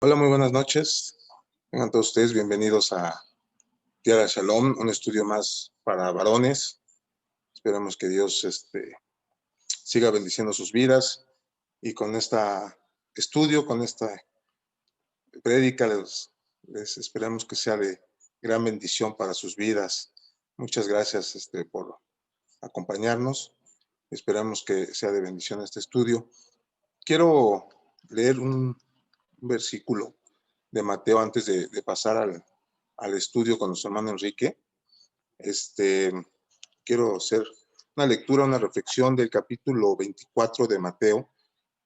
Hola, muy buenas noches. Tengan todos ustedes bienvenidos a Tiara Shalom, un estudio más para varones. Esperemos que Dios siga bendiciendo sus vidas y con este estudio, con esta prédica, les esperamos que sea de gran bendición para sus vidas. Muchas gracias por acompañarnos. Esperamos que sea de bendición este estudio. Quiero leer un versículo de Mateo antes de pasar al estudio con nuestro hermano Enrique. Quiero hacer una lectura, una reflexión del capítulo 24 de Mateo.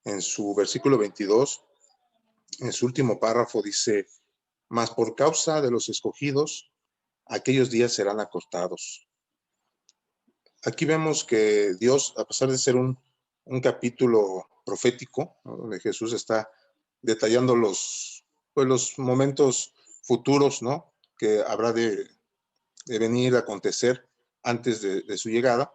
En su versículo 22, en su último párrafo dice: mas por causa de los escogidos, aquellos días serán acortados. Aquí vemos que Dios, a pesar de ser un capítulo profético, ¿no?, donde Jesús está detallando los momentos futuros, ¿no?, que habrá de venir a acontecer antes de su llegada,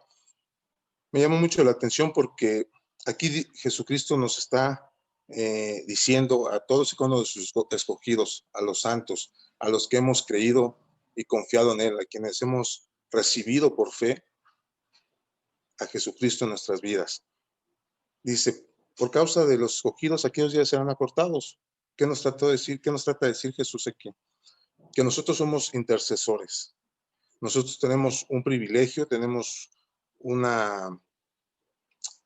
me llamó mucho la atención porque aquí Jesucristo nos está diciendo a todos y cada uno de sus escogidos, a los santos, a los que hemos creído y confiado en Él, a quienes hemos recibido por fe a Jesucristo en nuestras vidas. Dice: por causa de los escogidos, aquellos días serán acortados. ¿Qué nos trata de decir? ¿Qué nos trata de decir Jesús aquí? Que nosotros somos intercesores. Nosotros tenemos un privilegio, tenemos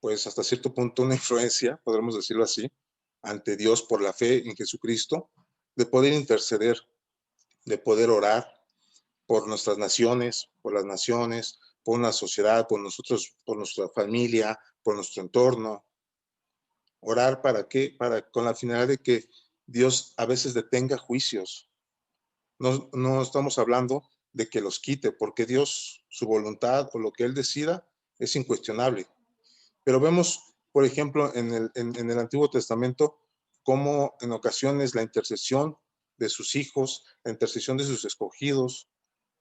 pues hasta cierto punto, una influencia, podremos decirlo así, ante Dios por la fe en Jesucristo, de poder interceder, de poder orar por nuestras naciones, por las naciones, por una sociedad, por nosotros, por nuestra familia, por nuestro entorno. Orar ¿para qué? Con la finalidad de que Dios a veces detenga juicios. No estamos hablando de que los quite, porque Dios, su voluntad o lo que Él decida es incuestionable. Pero vemos, por ejemplo, en el Antiguo Testamento, cómo en ocasiones la intercesión de sus hijos, la intercesión de sus escogidos,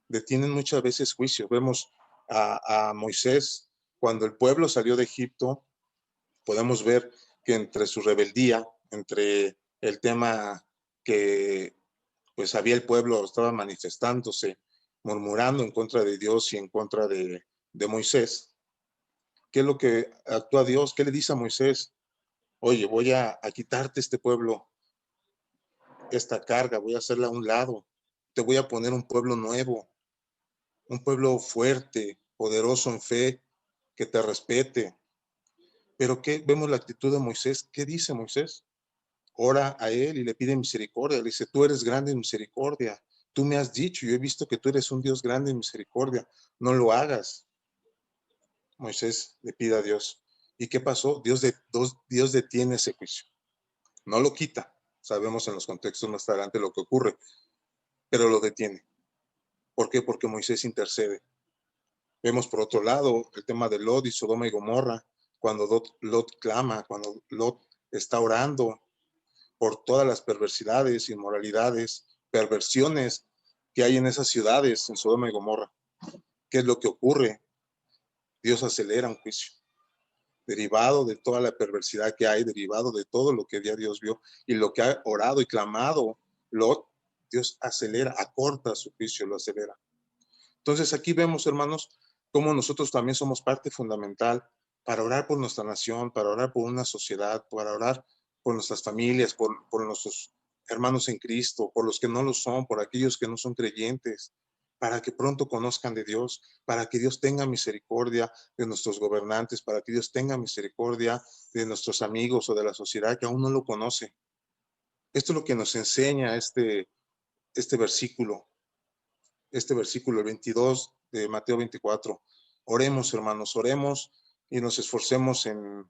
detienen muchas veces juicio. Vemos a Moisés, cuando el pueblo salió de Egipto, podemos ver que entre su rebeldía, entre el tema que pues había el pueblo, estaba manifestándose, murmurando en contra de Dios y en contra de Moisés. ¿Qué es lo que actúa Dios? ¿Qué le dice a Moisés? Oye, voy a quitarte este pueblo, esta carga, voy a hacerla a un lado. Te voy a poner un pueblo nuevo, un pueblo fuerte, poderoso en fe, que te respete. Pero ¿qué? Vemos la actitud de Moisés. ¿Qué dice Moisés? Ora a él y le pide misericordia. Le dice: tú eres grande en misericordia. Tú me has dicho, yo he visto que tú eres un Dios grande en misericordia. No lo hagas. Moisés le pide a Dios. ¿Y qué pasó? Dios detiene ese juicio. No lo quita. Sabemos en los contextos más adelante lo que ocurre, pero lo detiene. ¿Por qué? Porque Moisés intercede. Vemos por otro lado el tema de Lot y Sodoma y Gomorra, cuando Lot clama, cuando Lot está orando por todas las perversidades, inmoralidades, perversiones que hay en esas ciudades, en Sodoma y Gomorra. ¿Qué es lo que ocurre? Dios acelera un juicio, derivado de toda la perversidad que hay, derivado de todo lo que ya Dios vio y lo que ha orado y clamado Lot. Dios acelera, acorta su juicio, lo acelera. Entonces aquí vemos, hermanos, cómo nosotros también somos parte fundamental para orar por nuestra nación, para orar por una sociedad, para orar por nuestras familias, por nuestros hermanos en Cristo, por los que no lo son, por aquellos que no son creyentes, para que pronto conozcan de Dios, para que Dios tenga misericordia de nuestros gobernantes, para que Dios tenga misericordia de nuestros amigos o de la sociedad que aún no lo conoce. Esto es lo que nos enseña este versículo, el 22 de Mateo 24. Oremos, hermanos, oremos y nos esforcemos en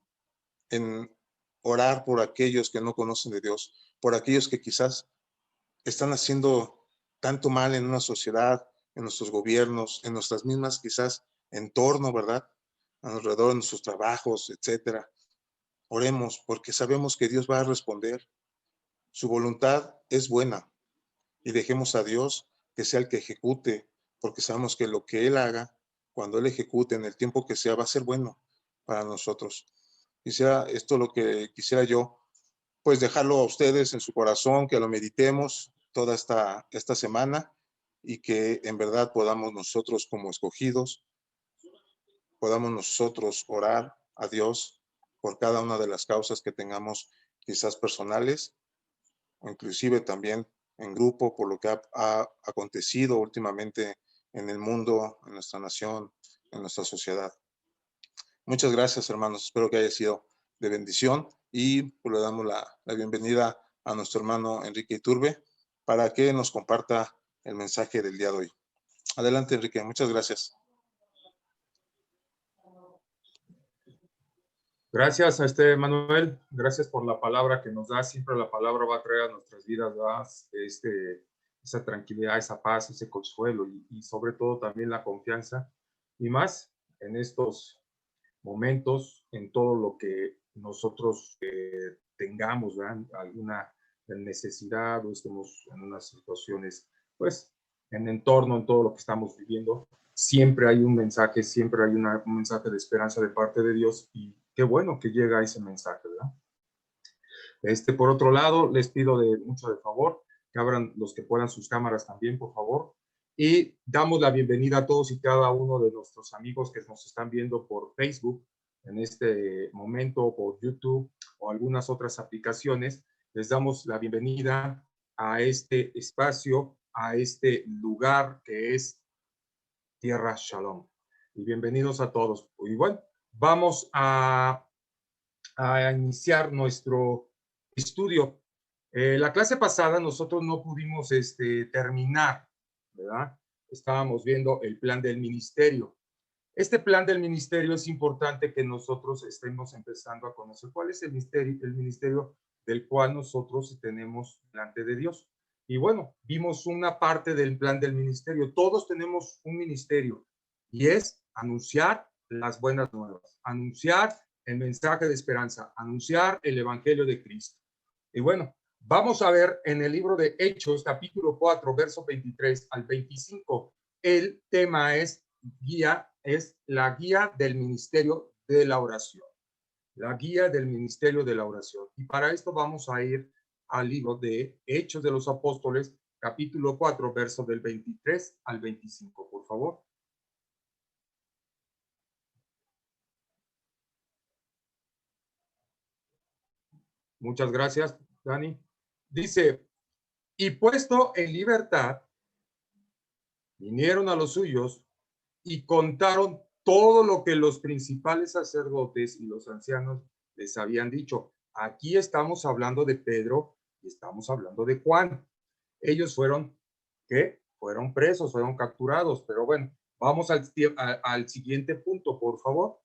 orar por aquellos que no conocen de Dios, por aquellos que quizás están haciendo tanto mal en una sociedad, en nuestros gobiernos, en nuestras mismas quizás entorno, ¿verdad? Alrededor de nuestros trabajos, etcétera. Oremos porque sabemos que Dios va a responder. Su voluntad es buena y dejemos a Dios que sea el que ejecute, porque sabemos que lo que Él haga, cuando Él ejecute en el tiempo que sea, va a ser bueno para nosotros. Esto lo que quisiera yo pues dejarlo a ustedes en su corazón, que lo meditemos toda esta semana y que en verdad podamos nosotros como escogidos, podamos nosotros orar a Dios por cada una de las causas que tengamos quizás personales, o inclusive también en grupo por lo que ha acontecido últimamente en el mundo, en nuestra nación, en nuestra sociedad. Muchas gracias, hermanos. Espero que haya sido de bendición y pues, le damos la bienvenida a nuestro hermano Enrique Iturbe para que nos comparta el mensaje del día de hoy. Adelante, Enrique. Muchas gracias. Gracias a Manuel, gracias por la palabra que nos da. Siempre la palabra va a traer a nuestras vidas esa tranquilidad, esa paz, ese consuelo y sobre todo también la confianza y más en estos momentos, en todo lo que nosotros tengamos, ¿verdad? Alguna necesidad o estemos en unas situaciones, pues en entorno, en todo lo que estamos viviendo, siempre hay un mensaje, siempre hay un mensaje de esperanza de parte de Dios y qué bueno que llega ese mensaje, ¿verdad? Por otro lado, les pido mucho de favor que abran los que puedan sus cámaras también, por favor. Y damos la bienvenida a todos y cada uno de nuestros amigos que nos están viendo por Facebook en este momento, por YouTube o algunas otras aplicaciones. Les damos la bienvenida a este espacio, a este lugar que es Tierra Shalom. Y bienvenidos a todos. Y bueno, vamos a iniciar nuestro estudio. La clase pasada nosotros no pudimos terminar, ¿verdad? Estábamos viendo el plan del ministerio. Este plan del ministerio es importante que nosotros estemos empezando a conocer cuál es el ministerio del cual nosotros tenemos delante de Dios. Y bueno, vimos una parte del plan del ministerio. Todos tenemos un ministerio y es anunciar las buenas nuevas, anunciar el mensaje de esperanza, anunciar el evangelio de Cristo. Y bueno, vamos a ver en el libro de Hechos, capítulo 4, verso 23 al 25. El tema es la guía del ministerio de la oración. La guía del ministerio de la oración. Y para esto vamos a ir al libro de Hechos de los Apóstoles, capítulo 4, verso del 23 al 25, por favor. Muchas gracias, Dani. Dice, y puesto en libertad, vinieron a los suyos y contaron todo lo que los principales sacerdotes y los ancianos les habían dicho. Aquí estamos hablando de Pedro y estamos hablando de Juan. Ellos fueron, ¿qué? Fueron presos, fueron capturados, pero bueno, vamos al siguiente punto, por favor.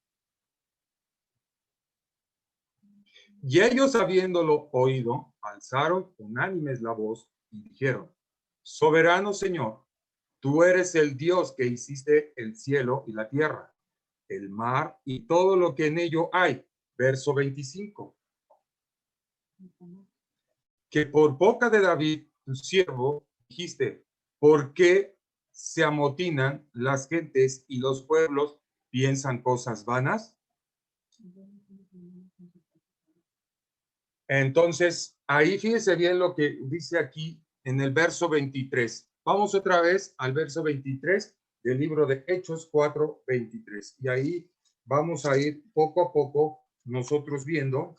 Y ellos, habiéndolo oído, alzaron unánimes la voz y dijeron, soberano Señor, tú eres el Dios que hiciste el cielo y la tierra, el mar y todo lo que en ello hay. Verso 25. Que por boca de David, tu siervo, dijiste, ¿por qué se amotinan las gentes y los pueblos piensan cosas vanas? Entonces, ahí fíjense bien lo que dice aquí en el verso 23. Vamos otra vez al verso 23 del libro de Hechos 4, 23. Y ahí vamos a ir poco a poco nosotros viendo.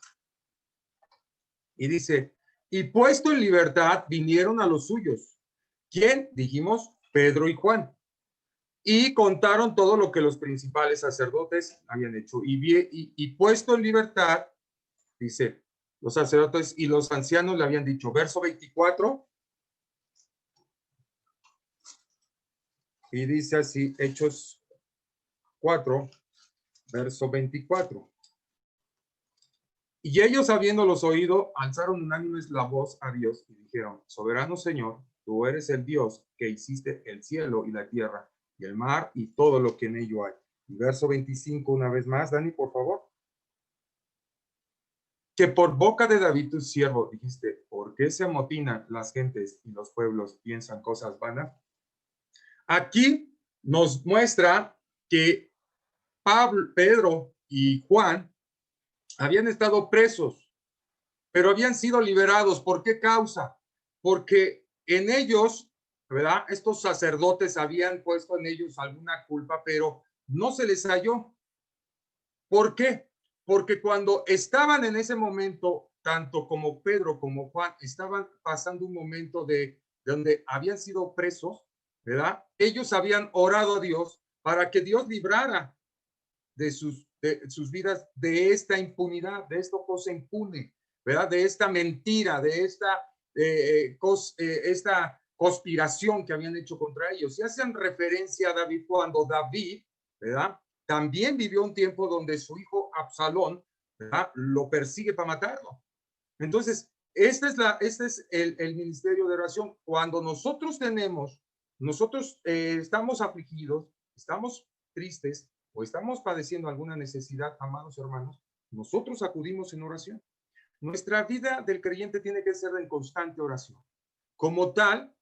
Y dice, y puesto en libertad vinieron a los suyos. ¿Quién? Dijimos, Pedro y Juan. Y contaron todo lo que los principales sacerdotes habían hecho. Y puesto en libertad, dice, los sacerdotes y los ancianos le habían dicho, verso 24, y dice así, Hechos 4, verso 24. Y ellos, habiéndolos oído, alzaron unánimes la voz a Dios y dijeron, soberano Señor, tú eres el Dios que hiciste el cielo y la tierra y el mar y todo lo que en ello hay. Y verso 25, una vez más, Dani, por favor. Que por boca de David tu siervo dijiste, ¿por qué se amotinan las gentes y los pueblos piensan cosas vanas? Aquí nos muestra que Pedro y Juan habían estado presos pero habían sido liberados. ¿Por qué causa? Porque en ellos, ¿verdad? Estos sacerdotes habían puesto en ellos alguna culpa, pero no se les halló. ¿Por qué? Porque cuando estaban en ese momento, tanto como Pedro como Juan, estaban pasando un momento de donde habían sido presos, ¿verdad? Ellos habían orado a Dios para que Dios librara de sus vidas de esta impunidad, de esta cosa impune, ¿verdad? De esta mentira, de esta conspiración que habían hecho contra ellos. Y hacen referencia a David cuando David, ¿verdad? También vivió un tiempo donde su hijo Absalón, ¿verdad? Lo persigue para matarlo. Entonces, este es el ministerio de oración. Cuando nosotros estamos afligidos, estamos tristes o estamos padeciendo alguna necesidad, amados hermanos, nosotros acudimos en oración. Nuestra vida del creyente tiene que ser en constante oración. Como tal,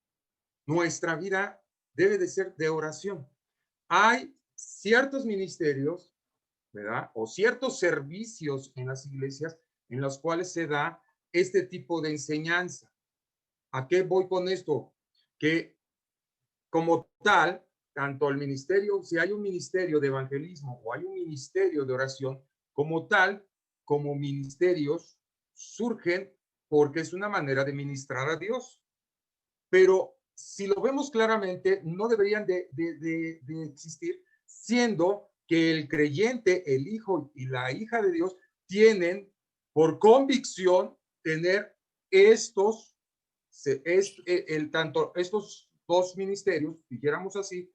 nuestra vida debe de ser de oración. Hay ciertos ministerios, ¿verdad? O ciertos servicios en las iglesias en los cuales se da este tipo de enseñanza. ¿A qué voy con esto? Que como tal, tanto el ministerio, si hay un ministerio de evangelismo o hay un ministerio de oración, como tal, como ministerios, surgen porque es una manera de ministrar a Dios. Pero si lo vemos claramente, no deberían de existir, siendo que el creyente, el hijo y la hija de Dios, tienen por convicción tener tanto estos dos ministerios, dijéramos así,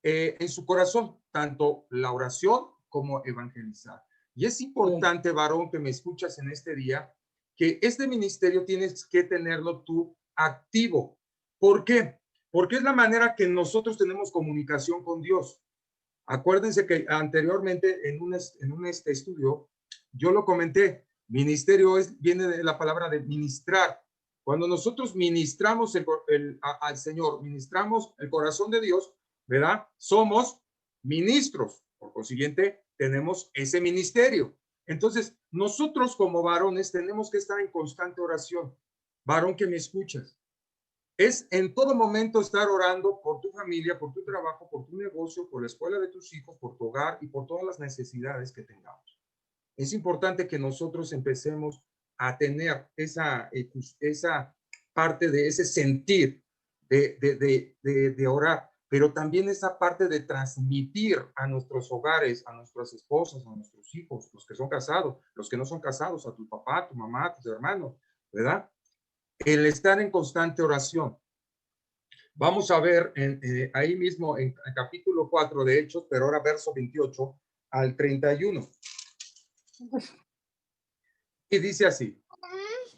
en su corazón, tanto la oración como evangelizar. Y es importante, varón, que me escuchas en este día, que este ministerio tienes que tenerlo tú activo. ¿Por qué? Porque es la manera que nosotros tenemos comunicación con Dios. Acuérdense que anteriormente en un estudio yo lo comenté, ministerio viene de la palabra de ministrar. Cuando nosotros ministramos al Señor, ministramos el corazón de Dios, ¿verdad? Somos ministros, por consiguiente tenemos ese ministerio. Entonces, nosotros como varones tenemos que estar en constante oración. Varón que me escuchas, es en todo momento estar orando por tu familia, por tu trabajo, por tu negocio, por la escuela de tus hijos, por tu hogar y por todas las necesidades que tengamos. Es importante que nosotros empecemos a tener esa parte de ese sentir de orar, pero también esa parte de transmitir a nuestros hogares, a nuestras esposas, a nuestros hijos, los que son casados, los que no son casados, a tu papá, a tu mamá, a tus hermanos, ¿verdad? El estar en constante oración. Vamos a ver ahí mismo en el capítulo 4 de Hechos, pero ahora verso 28 al 31. Y dice así: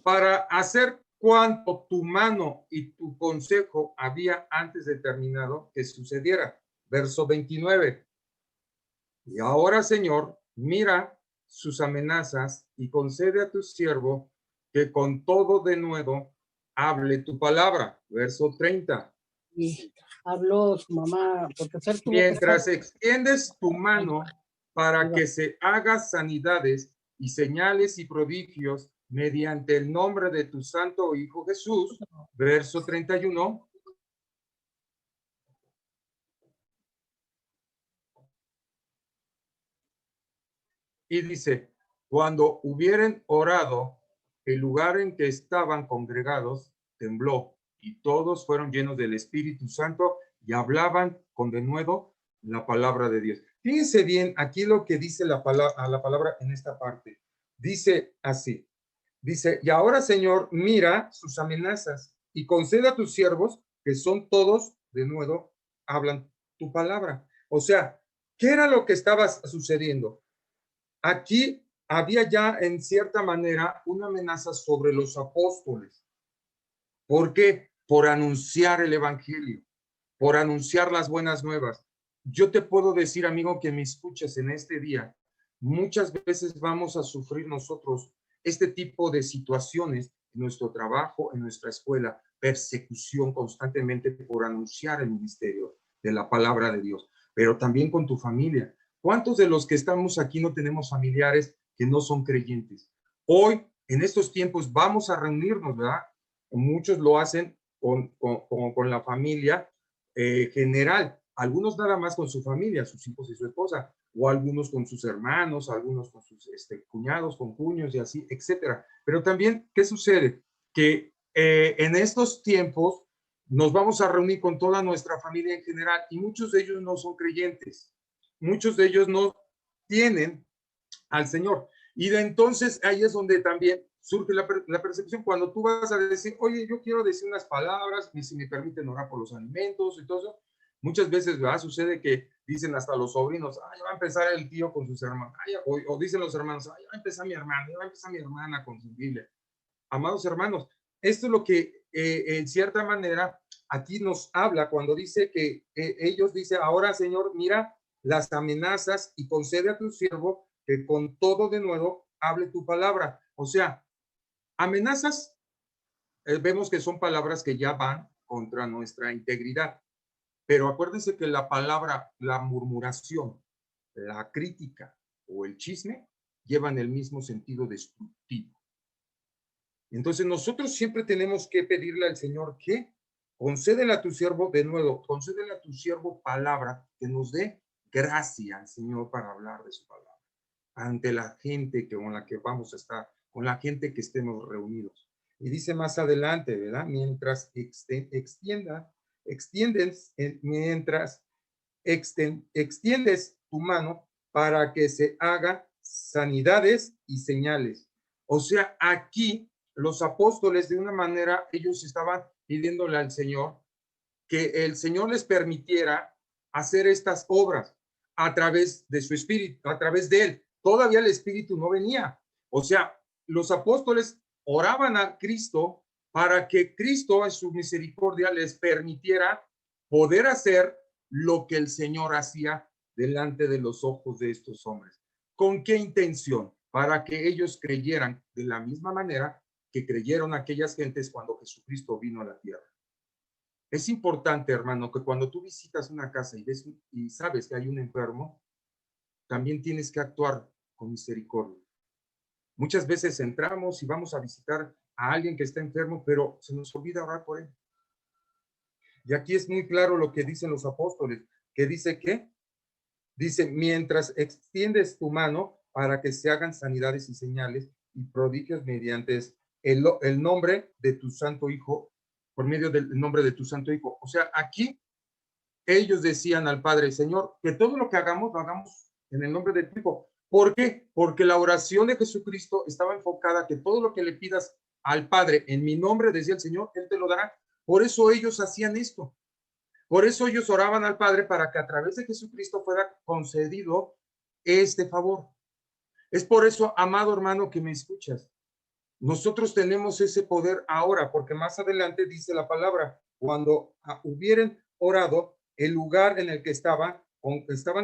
para hacer cuanto tu mano y tu consejo había antes determinado que sucediera. Verso 29. Y ahora, Señor, mira sus amenazas y concede a tu siervo que con todo de nuevo hable tu palabra. Verso 30. Y habló su mamá, porque mientras extiendes tu mano para que se hagan sanidades y señales y prodigios mediante el nombre de tu santo Hijo Jesús. Verso 31. Y dice: cuando hubieren orado, el lugar en que estaban congregados tembló, y todos fueron llenos del Espíritu Santo y hablaban con denuedo la palabra de Dios. Fíjense bien aquí lo que dice la palabra en esta parte. Dice así, dice: y ahora, Señor, mira sus amenazas y concede a tus siervos, que son todos de nuevo, hablan tu palabra. O sea, ¿qué era lo que estaba sucediendo? Aquí había ya en cierta manera una amenaza sobre los apóstoles. ¿Por qué? Por anunciar el evangelio, por anunciar las buenas nuevas. Yo te puedo decir, amigo, que me escuchas en este día, muchas veces vamos a sufrir nosotros este tipo de situaciones en nuestro trabajo, en nuestra escuela, persecución constantemente por anunciar el ministerio de la palabra de Dios, pero también con tu familia. ¿Cuántos de los que estamos aquí no tenemos familiares que no son creyentes? Hoy en estos tiempos vamos a reunirnos, ¿verdad? Muchos lo hacen con la familia general, algunos nada más con su familia, sus hijos y su esposa, o algunos con sus hermanos, algunos con sus cuñados, con cuños y así, etcétera. Pero también, ¿qué sucede? Que en estos tiempos nos vamos a reunir con toda nuestra familia en general y muchos de ellos no son creyentes, muchos de ellos no tienen al Señor. Y de entonces ahí es donde también surge la percepción cuando tú vas a decir, oye, yo quiero decir unas palabras, si me permiten orar por los alimentos y todo eso. Muchas veces, ¿verdad? Sucede que dicen hasta los sobrinos, ay, va a empezar el tío con sus hermanos, ay, o dicen los hermanos, ay, va a empezar mi hermano, va a empezar mi hermana con su Biblia. Amados hermanos, esto es lo que en cierta manera aquí nos habla cuando dice que ellos dicen, ahora Señor, mira las amenazas y concede a tu siervo que con todo de nuevo hable tu palabra. O sea, amenazas, vemos que son palabras que ya van contra nuestra integridad. Pero acuérdense que la palabra, la murmuración, la crítica o el chisme llevan el mismo sentido destructivo. Entonces nosotros siempre tenemos que pedirle al Señor que concédele a tu siervo, de nuevo, concédele a tu siervo palabra, que nos dé gracia al Señor para hablar de su palabra ante la gente con la que vamos a estar, con la gente que estemos reunidos. Y dice más adelante, ¿verdad? Mientras extiendes tu mano para que se hagan sanidades y señales. O sea, aquí los apóstoles de una manera, ellos estaban pidiéndole al Señor que el Señor les permitiera hacer estas obras a través de su espíritu, a través de él. Todavía el espíritu no venía. O sea, los apóstoles oraban a Cristo para que Cristo en su misericordia les permitiera poder hacer lo que el Señor hacía delante de los ojos de estos hombres. ¿Con qué intención? Para que ellos creyeran de la misma manera que creyeron aquellas gentes cuando Jesucristo vino a la tierra. Es importante, hermano, que cuando tú visitas una casa y sabes que hay un enfermo, también tienes que actuar con misericordia. Muchas veces entramos y vamos a visitar a alguien que está enfermo, pero se nos olvida orar por él. Y aquí es muy claro lo que dicen los apóstoles, que dice que, dice, mientras extiendes tu mano para que se hagan sanidades y señales y prodigios mediante el nombre de tu santo Hijo, por medio del nombre de tu santo Hijo. O sea, aquí ellos decían al Padre, Señor, que todo lo que hagamos, lo hagamos en el nombre de tu Hijo. ¿Por qué? Porque la oración de Jesucristo estaba enfocada a que todo lo que le pidas al Padre en mi nombre, decía el Señor, Él te lo dará. Por eso ellos hacían esto. Por eso ellos oraban al Padre para que a través de Jesucristo fuera concedido este favor. Es por eso, amado hermano, que me escuchas. Nosotros tenemos ese poder ahora, porque más adelante dice la palabra, cuando hubieran orado, el lugar en el que estaban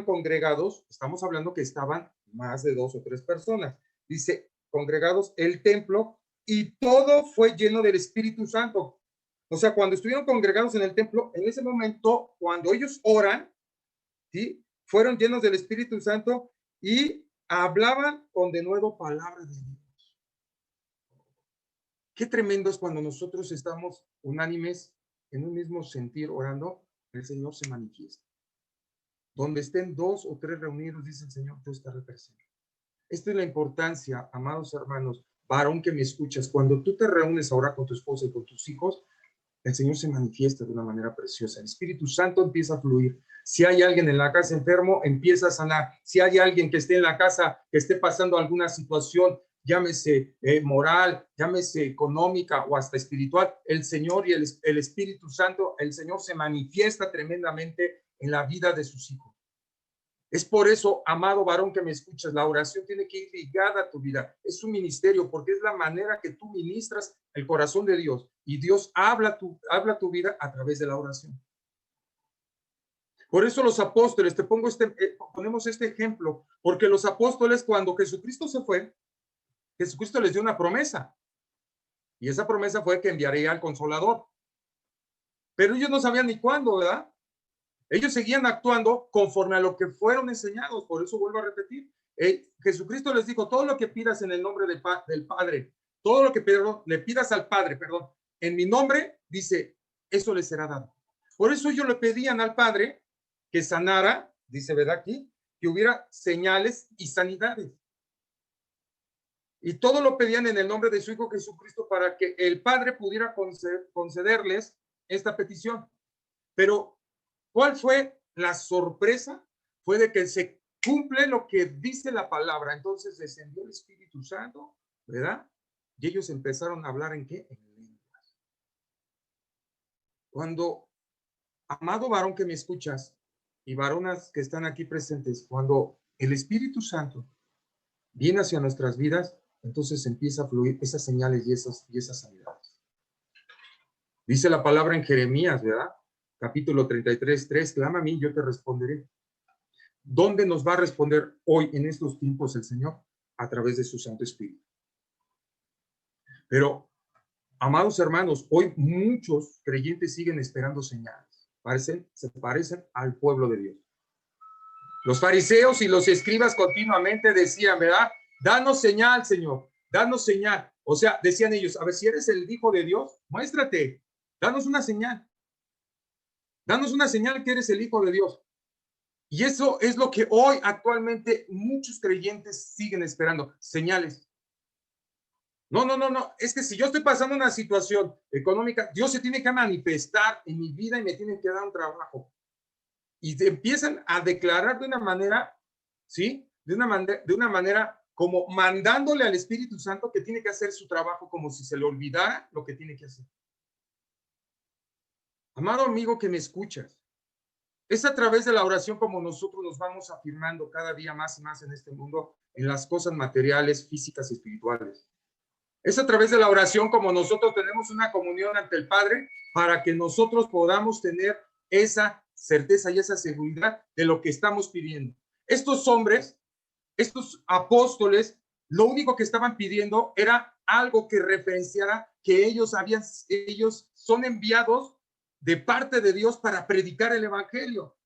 congregados, estamos hablando que estaban más de 2 o 3 personas, dice, congregados el templo, y todo fue lleno del Espíritu Santo. O sea, cuando estuvieron congregados en el templo, en ese momento, cuando ellos oran, ¿sí? Fueron llenos del Espíritu Santo y hablaban con de nuevo palabras de Dios. Qué tremendo es cuando nosotros estamos unánimes en un mismo sentir orando, el Señor se manifiesta. Donde estén 2 o 3 reunidos, dice el Señor, tú estarás presente. Esta es la importancia, amados hermanos, varón que me escuchas, cuando tú te reúnes ahora con tu esposa y con tus hijos, el Señor se manifiesta de una manera preciosa. El Espíritu Santo empieza a fluir. Si hay alguien en la casa enfermo, empieza a sanar. Si hay alguien que esté en la casa, que esté pasando alguna situación, llámese moral, llámese económica o hasta espiritual, el Señor y el Espíritu Santo, el Señor se manifiesta tremendamente en la vida de sus hijos. Es por eso, amado varón que me escuchas, la oración tiene que ir ligada a tu vida. Es un ministerio porque es la manera que tú ministras el corazón de Dios y Dios habla tu vida a través de la oración. Por eso los apóstoles, ponemos este ejemplo, porque los apóstoles cuando Jesucristo se fue, Jesucristo les dio una promesa y esa promesa fue que enviaría al Consolador. Pero ellos no sabían ni cuándo, ¿verdad? Ellos seguían actuando conforme a lo que fueron enseñados. Por eso vuelvo a repetir. Jesucristo les dijo, todo lo que pidas en el nombre del Padre todo lo que le pidas al Padre, perdón, en mi nombre, dice, eso le será dado. Por eso ellos le pedían al Padre que sanara, dice, ¿verdad aquí? Que hubiera señales y sanidades. Y todo lo pedían en el nombre de su Hijo Jesucristo para que el Padre pudiera concederles esta petición. Pero, ¿cuál fue la sorpresa? Fue de que se cumple lo que dice la palabra. Entonces descendió el Espíritu Santo, ¿verdad? Y ellos empezaron a hablar ¿en qué? En lenguas. Cuando, amado varón que me escuchas, y varonas que están aquí presentes, cuando el Espíritu Santo viene hacia nuestras vidas, entonces empieza a fluir esas señales y esas sanidades. Dice la palabra en Jeremías, ¿verdad? Capítulo 33:3, clama a mí, yo te responderé. ¿Dónde nos va a responder hoy en estos tiempos el Señor? A través de su Santo Espíritu. Pero, amados hermanos, hoy muchos creyentes siguen esperando señales. Se parecen al pueblo de Dios. Los fariseos y los escribas continuamente decían, ¿verdad? Danos señal, Señor, danos señal. O sea, decían ellos, a ver, si eres el Hijo de Dios, muéstrate, danos una señal. Danos una señal que eres el Hijo de Dios. Y eso es lo que hoy actualmente muchos creyentes siguen esperando, señales. No, es que si yo estoy pasando una situación económica, Dios se tiene que manifestar en mi vida y me tiene que dar un trabajo. Y te empiezan a declarar de una manera, ¿sí? De una manera como mandándole al Espíritu Santo que tiene que hacer su trabajo como si se le olvidara lo que tiene que hacer. Amado amigo que me escuchas, es a través de la oración como nosotros nos vamos afirmando cada día más y más en este mundo, en las cosas materiales, físicas y espirituales. Es a través de la oración como nosotros tenemos una comunión ante el Padre para que nosotros podamos tener esa certeza y esa seguridad de lo que estamos pidiendo. Estos hombres, estos apóstoles, lo único que estaban pidiendo era algo que referenciara que ellos son enviados de parte de Dios para predicar el evangelio.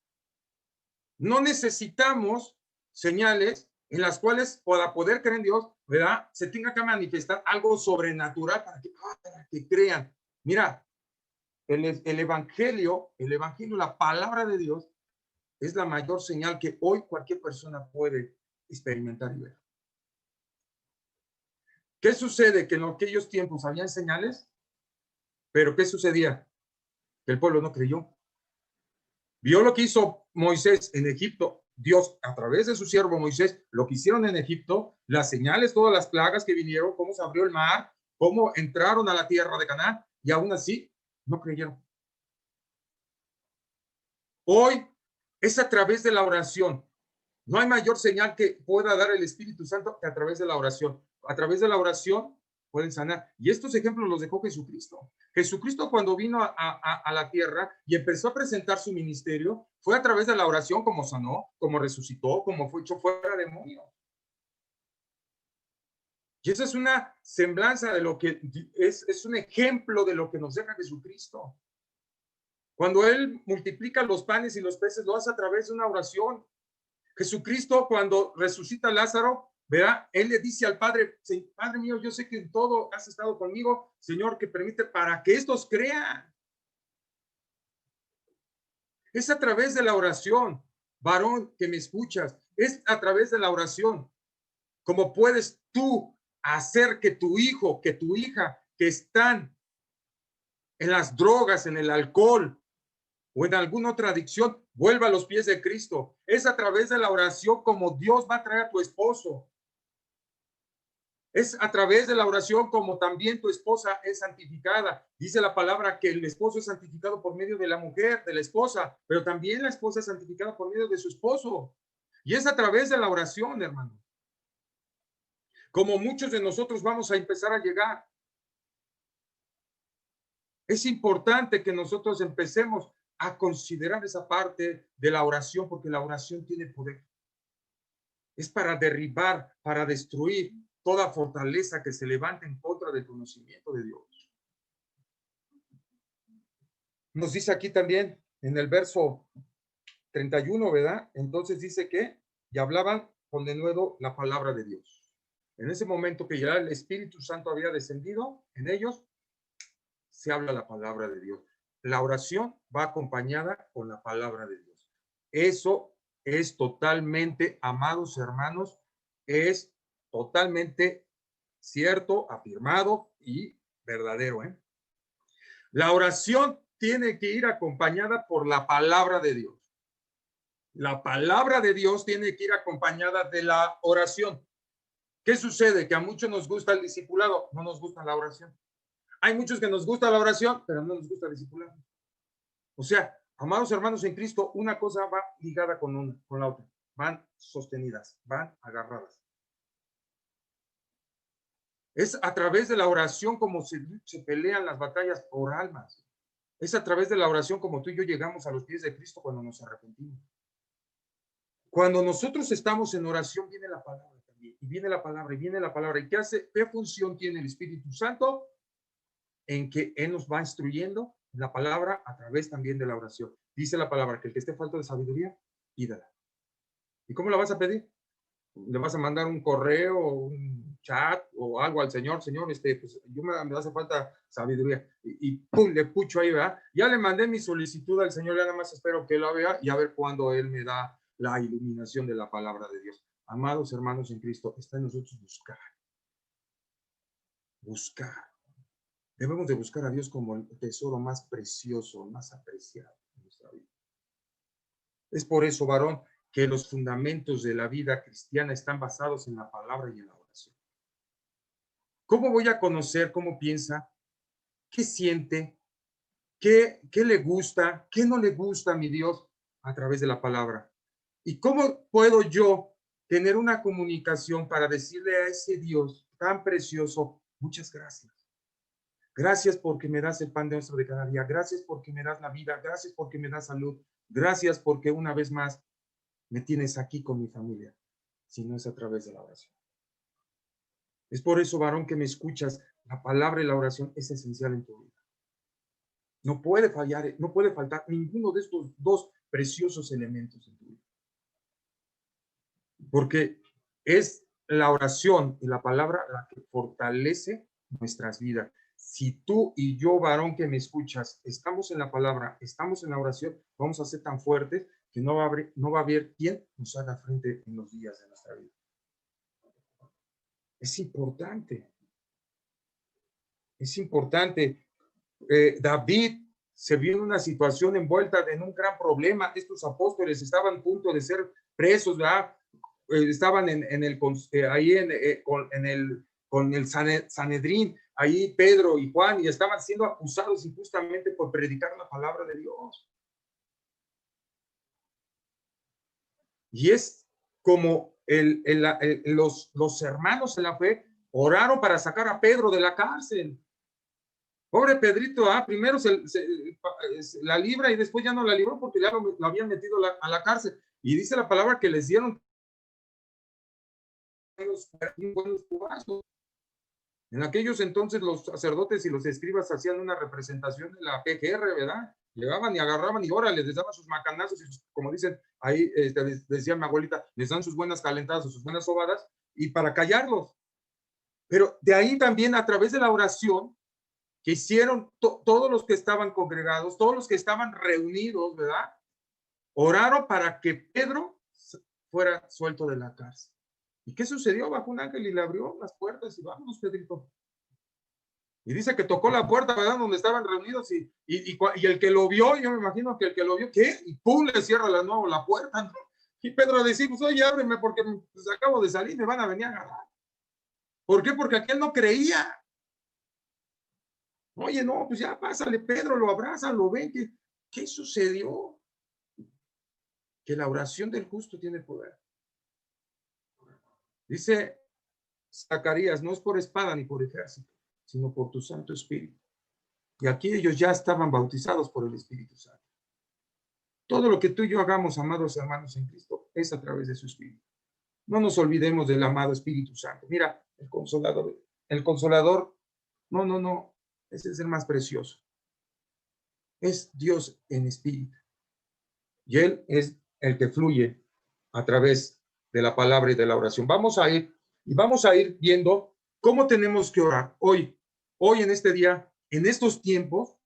No necesitamos señales en las cuales para poder creer en Dios, ¿verdad? Se tenga que manifestar algo sobrenatural para que crean. Mira, el evangelio, la palabra de Dios, es la mayor señal que hoy cualquier persona puede experimentar y ver. ¿Qué sucede? Que en aquellos tiempos habían señales, pero ¿qué sucedía? Que el pueblo no creyó. Vio lo que hizo Moisés en Egipto. Dios, a través de su siervo Moisés, lo que hicieron en Egipto, las señales, todas las plagas que vinieron, cómo se abrió el mar, cómo entraron a la tierra de Canaán, y aún así no creyeron. Hoy es a través de la oración. No hay mayor señal que pueda dar el Espíritu Santo que a través de la oración. A través de la oración pueden sanar. Y estos ejemplos los dejó Jesucristo. Jesucristo cuando vino a la tierra y empezó a presentar su ministerio, fue a través de la oración como sanó, como resucitó, como fue hecho fuera demonios. Y esa es una semblanza de lo que es un ejemplo de lo que nos deja Jesucristo. Cuando Él multiplica los panes y los peces, lo hace a través de una oración. Jesucristo, cuando resucita a Lázaro, ¿verdad? Él le dice al Padre, Padre mío, yo sé que en todo has estado conmigo, Señor, que permite para que estos crean. Es a través de la oración, varón que me escuchas, es a través de la oración. Como puedes tú hacer que tu hijo, que tu hija, que están en las drogas, en el alcohol o en alguna otra adicción, vuelva a los pies de Cristo. Es a través de la oración como Dios va a traer a tu esposo. Es a través de la oración como también tu esposa es santificada. Dice la palabra que el esposo es santificado por medio de la mujer, de la esposa, pero también la esposa es santificada por medio de su esposo. Y es a través de la oración, hermano. Como muchos de nosotros vamos a empezar a llegar. Es importante que nosotros empecemos a considerar esa parte de la oración, porque la oración tiene poder. Es para derribar, para destruir toda fortaleza que se levante en contra del conocimiento de Dios. Nos dice aquí también en el verso 31, ¿verdad? Entonces dice que y hablaban con denuedo la palabra de Dios. En ese momento que ya el Espíritu Santo había descendido en ellos, se habla la palabra de Dios. La oración va acompañada con la palabra de Dios. Eso es totalmente, amados hermanos, es totalmente cierto, afirmado y verdadero, ¿eh? La oración tiene que ir acompañada por la palabra de Dios. La palabra de Dios tiene que ir acompañada de la oración. ¿Qué sucede? Que a muchos nos gusta el discipulado, no nos gusta la oración. Hay muchos que nos gusta la oración, pero no nos gusta el discipulado. O sea, amados hermanos en Cristo, una cosa va ligada con la otra. Van sostenidas, van agarradas. Es a través de la oración como se pelean las batallas por almas. Es a través de la oración como tú y yo llegamos a los pies de Cristo cuando nos arrepentimos. Cuando nosotros estamos en oración, viene la palabra también. Y viene la palabra, y viene la palabra. ¿Y qué hace? ¿Qué función tiene el Espíritu Santo? En que Él nos va instruyendo la palabra a través también de la oración. Dice la palabra que el que esté falto de sabiduría, pídala. ¿Y cómo la vas a pedir? Le vas a mandar un correo, un chat o algo al Señor, Señor, pues yo me hace falta sabiduría. Y pum, le pucho ahí, ¿verdad? Ya le mandé mi solicitud al Señor, ya nada más espero que la vea y a ver cuándo Él me da la iluminación de la palabra de Dios. Amados hermanos en Cristo, está en nosotros buscar. Buscar. Debemos de buscar a Dios como el tesoro más precioso, más apreciado en nuestra vida. Es por eso, varón, que los fundamentos de la vida cristiana están basados en la palabra y en la oración. ¿Cómo voy a conocer cómo piensa, qué siente, qué le gusta, qué no le gusta a mi Dios a través de la palabra? ¿Y cómo puedo yo tener una comunicación para decirle a ese Dios tan precioso, muchas gracias? Gracias porque me das el pan de nuestro de cada día. Gracias porque me das la vida. Gracias porque me das salud. Gracias porque una vez más me tienes aquí con mi familia, si no es a través de la oración. Es por eso, varón, que me escuchas, la palabra y la oración es esencial en tu vida. No puede fallar, no puede faltar ninguno de estos dos preciosos elementos en tu vida. Porque es la oración y la palabra la que fortalece nuestras vidas. Si tú y yo, varón que me escuchas, estamos en la palabra, estamos en la oración, vamos a ser tan fuertes que no va a haber quien nos haga frente en los días de nuestra vida. Es importante. Es importante. David se vio en una situación envuelta en un gran problema. Estos apóstoles estaban a punto de ser presos, ¿verdad? Estaban con el Sanedrín, ahí Pedro y Juan, y estaban siendo acusados injustamente por predicar la palabra de Dios. Y es como los hermanos en la fe oraron para sacar a Pedro de la cárcel. Pobre Pedrito, primero la libra y después ya no la libró porque ya lo habían metido a la cárcel. Y dice la palabra que les dieron buenos cubazos. En aquellos entonces los sacerdotes y los escribas hacían una representación de la PGR, ¿verdad? Llegaban y agarraban y órale, les daban sus macanazos y como dicen ahí, decía mi abuelita, les dan sus buenas calentadas o sus buenas sobadas y para callarlos. Pero de ahí también a través de la oración que hicieron todos los que estaban congregados, todos los que estaban reunidos, ¿verdad? Oraron para que Pedro fuera suelto de la cárcel. ¿Y qué sucedió? Bajó un ángel y le abrió las puertas y vámonos, Pedrito. Y dice que tocó la puerta, ¿verdad? Donde estaban reunidos y el que lo vio, yo me imagino que el que lo vio, ¿qué? Y pum, le cierra de nuevo la puerta, ¿no? Y Pedro decía, pues oye, ábreme porque pues, acabo de salir, me van a venir a agarrar. ¿Por qué? Porque aquel no creía. Oye, no, pues ya pásale, Pedro, lo abrazan, lo ven. ¿Qué sucedió? Que la oración del justo tiene poder. Dice Zacarías, no es por espada ni por ejército, sino por tu Santo Espíritu. Y aquí ellos ya estaban bautizados por el Espíritu Santo. Todo lo que tú y yo hagamos, amados hermanos en Cristo, es a través de su Espíritu. No nos olvidemos del amado Espíritu Santo. Mira, el consolador, no, ese es el más precioso. Es Dios en espíritu. Y Él es el que fluye a través de la palabra y de la oración. Vamos a ir Y vamos a ir viendo cómo tenemos que orar hoy en este día, en estos tiempos.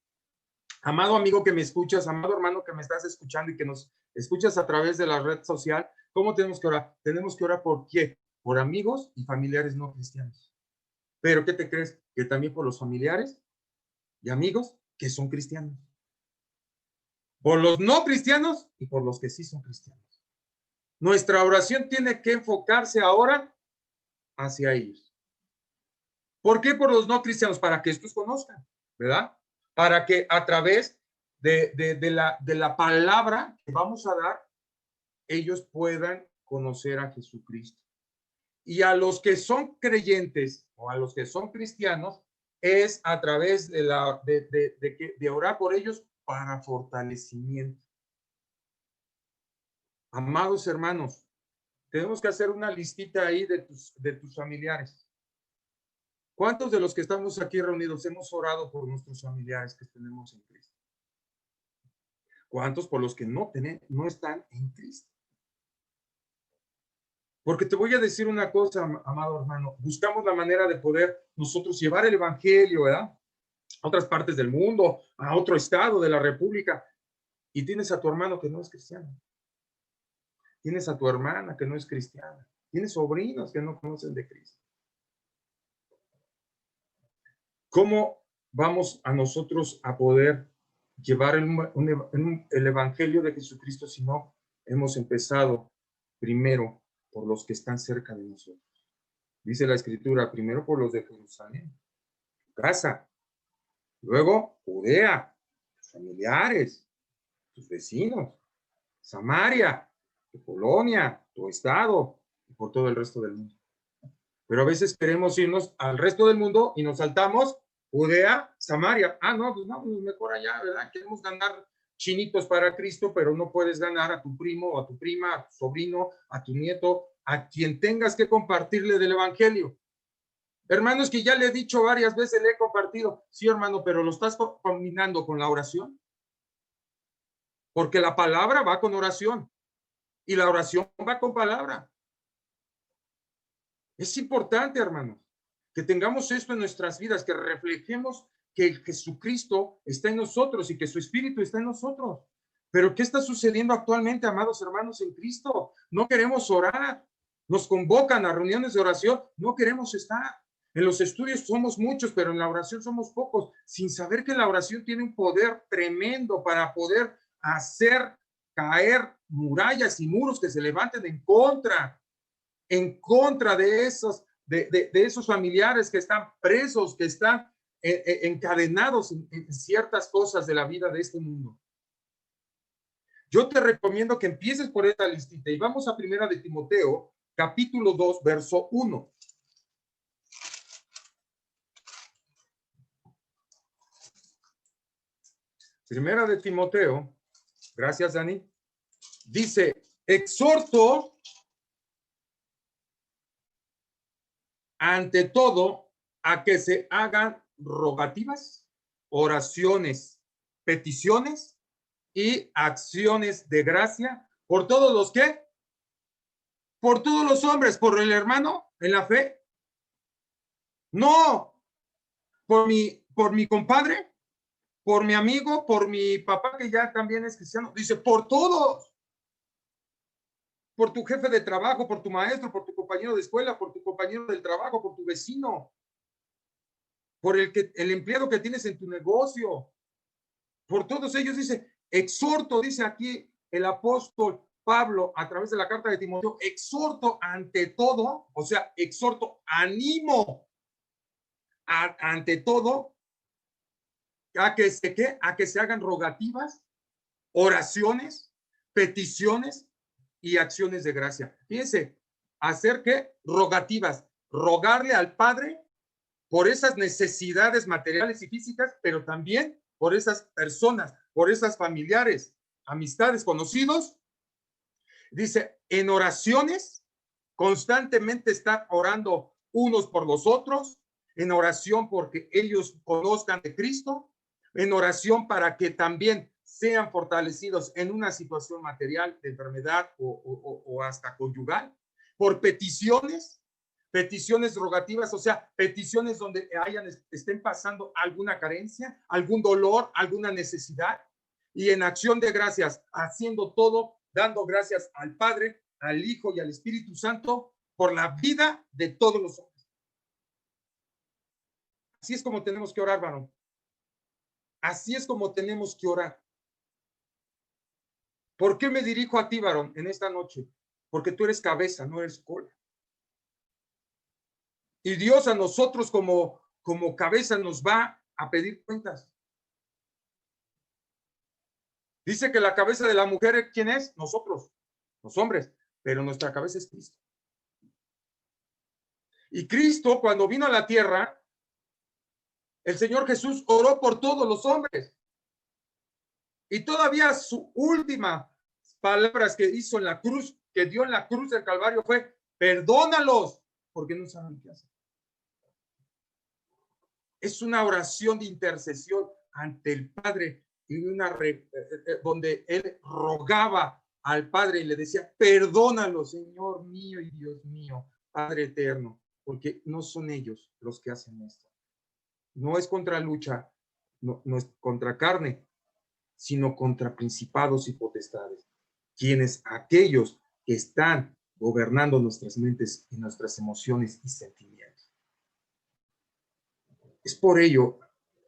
Amado amigo que me escuchas, amado hermano que me estás escuchando y que nos escuchas a través de la red social, ¿cómo tenemos que orar? Tenemos que orar ¿por qué? Por amigos y familiares no cristianos. Pero ¿qué te crees? Que también por los familiares y amigos que son cristianos. Por los no cristianos y por los que sí son cristianos. Nuestra oración tiene que enfocarse ahora hacia ellos. ¿Por qué por los no cristianos? Para que estos conozcan, ¿verdad? Para que a través de la palabra que vamos a dar, ellos puedan conocer a Jesucristo. Y a los que son creyentes o a los que son cristianos, es a través de orar por ellos para fortalecimiento. Amados hermanos, tenemos que hacer una listita ahí de tus familiares. ¿Cuántos de los que estamos aquí reunidos hemos orado por nuestros familiares que tenemos en Cristo? ¿Cuántos por los que no están en Cristo? Porque te voy a decir una cosa, amado hermano, buscamos la manera de poder nosotros llevar el evangelio, ¿verdad? A otras partes del mundo, a otro estado de la república, y tienes a tu hermano que no es cristiano. Tienes a tu hermana que no es cristiana. Tienes sobrinos que no conocen de Cristo. ¿Cómo vamos a nosotros a poder llevar el evangelio de Jesucristo si no hemos empezado primero por los que están cerca de nosotros? Dice la Escritura, primero por los de Jerusalén, tu casa, luego Judea, tus familiares, tus vecinos, Samaria, tu colonia, tu estado, y por todo el resto del mundo. Pero a veces queremos irnos al resto del mundo y nos saltamos Judea, Samaria. No, pues no, mejor allá, ¿verdad? Queremos ganar chinitos para Cristo, pero no puedes ganar a tu primo o a tu prima, a tu sobrino, a tu nieto, a quien tengas que compartirle del evangelio. Hermanos, que ya le he dicho varias veces, le he compartido. Sí, hermano, pero lo estás combinando con la oración. Porque la palabra va con oración y la oración va con palabra. Es importante, hermanos, que tengamos esto en nuestras vidas, que reflejemos que Jesucristo está en nosotros y que su Espíritu está en nosotros. Pero ¿qué está sucediendo actualmente, amados hermanos en Cristo? No queremos orar. Nos convocan a reuniones de oración. No queremos estar. En los estudios somos muchos, pero en la oración somos pocos, sin saber que la oración tiene un poder tremendo para poder hacer caer murallas y muros que se levanten en contra de esos familiares que están presos, que están encadenados en ciertas cosas de la vida de este mundo. Yo te recomiendo que empieces por esta listita y vamos a Primera de Timoteo, capítulo 2, verso 1. Primera de Timoteo, gracias Dani, dice, exhorto ante todo a que se hagan rogativas, oraciones, peticiones y acciones de gracia por todos los que, por todos los hombres, por el hermano en la fe, no por mi compadre, por mi amigo, por mi papá que ya también es cristiano, dice por todos. Por tu jefe de trabajo, por tu maestro, por tu compañero de escuela, por tu compañero del trabajo, por tu vecino, por el empleado que tienes en tu negocio, por todos ellos dice, exhorto, dice aquí el apóstol Pablo a través de la carta de Timoteo, exhorto ante todo, o sea, exhorto, animo ante todo a que se hagan rogativas, oraciones, peticiones y acciones de gracia. Fíjense, hacer que rogativas, rogarle al Padre por esas necesidades materiales y físicas, pero también por esas personas, por esas familiares, amistades, conocidos. Dice, en oraciones, constantemente están orando unos por los otros, en oración porque ellos conozcan de Cristo, en oración para que también sean fortalecidos en una situación material de enfermedad o hasta conyugal, por peticiones, peticiones rogativas, o sea, peticiones donde estén pasando alguna carencia, algún dolor, alguna necesidad, y en acción de gracias, haciendo todo, dando gracias al Padre, al Hijo y al Espíritu Santo por la vida de todos los hombres. Así es como tenemos que orar, varón. Así es como tenemos que orar. ¿Por qué me dirijo a ti, varón, en esta noche? Porque tú eres cabeza, no eres cola. Y Dios a nosotros como cabeza nos va a pedir cuentas. Dice que la cabeza de la mujer, ¿quién es? Nosotros, los hombres, pero nuestra cabeza es Cristo. Y Cristo, cuando vino a la tierra, el Señor Jesús oró por todos los hombres. Y todavía su última palabras que hizo en la cruz, que dio en la cruz del Calvario fue, perdónalos, porque no saben qué hacer. Es una oración de intercesión ante el Padre y donde él rogaba al Padre y le decía, perdónalo, Señor mío y Dios mío, Padre eterno, porque no son ellos los que hacen esto. No es contra lucha, no es contra carne, sino contra principados y potestades, quienes aquellos que están gobernando nuestras mentes y nuestras emociones y sentimientos. Es por ello,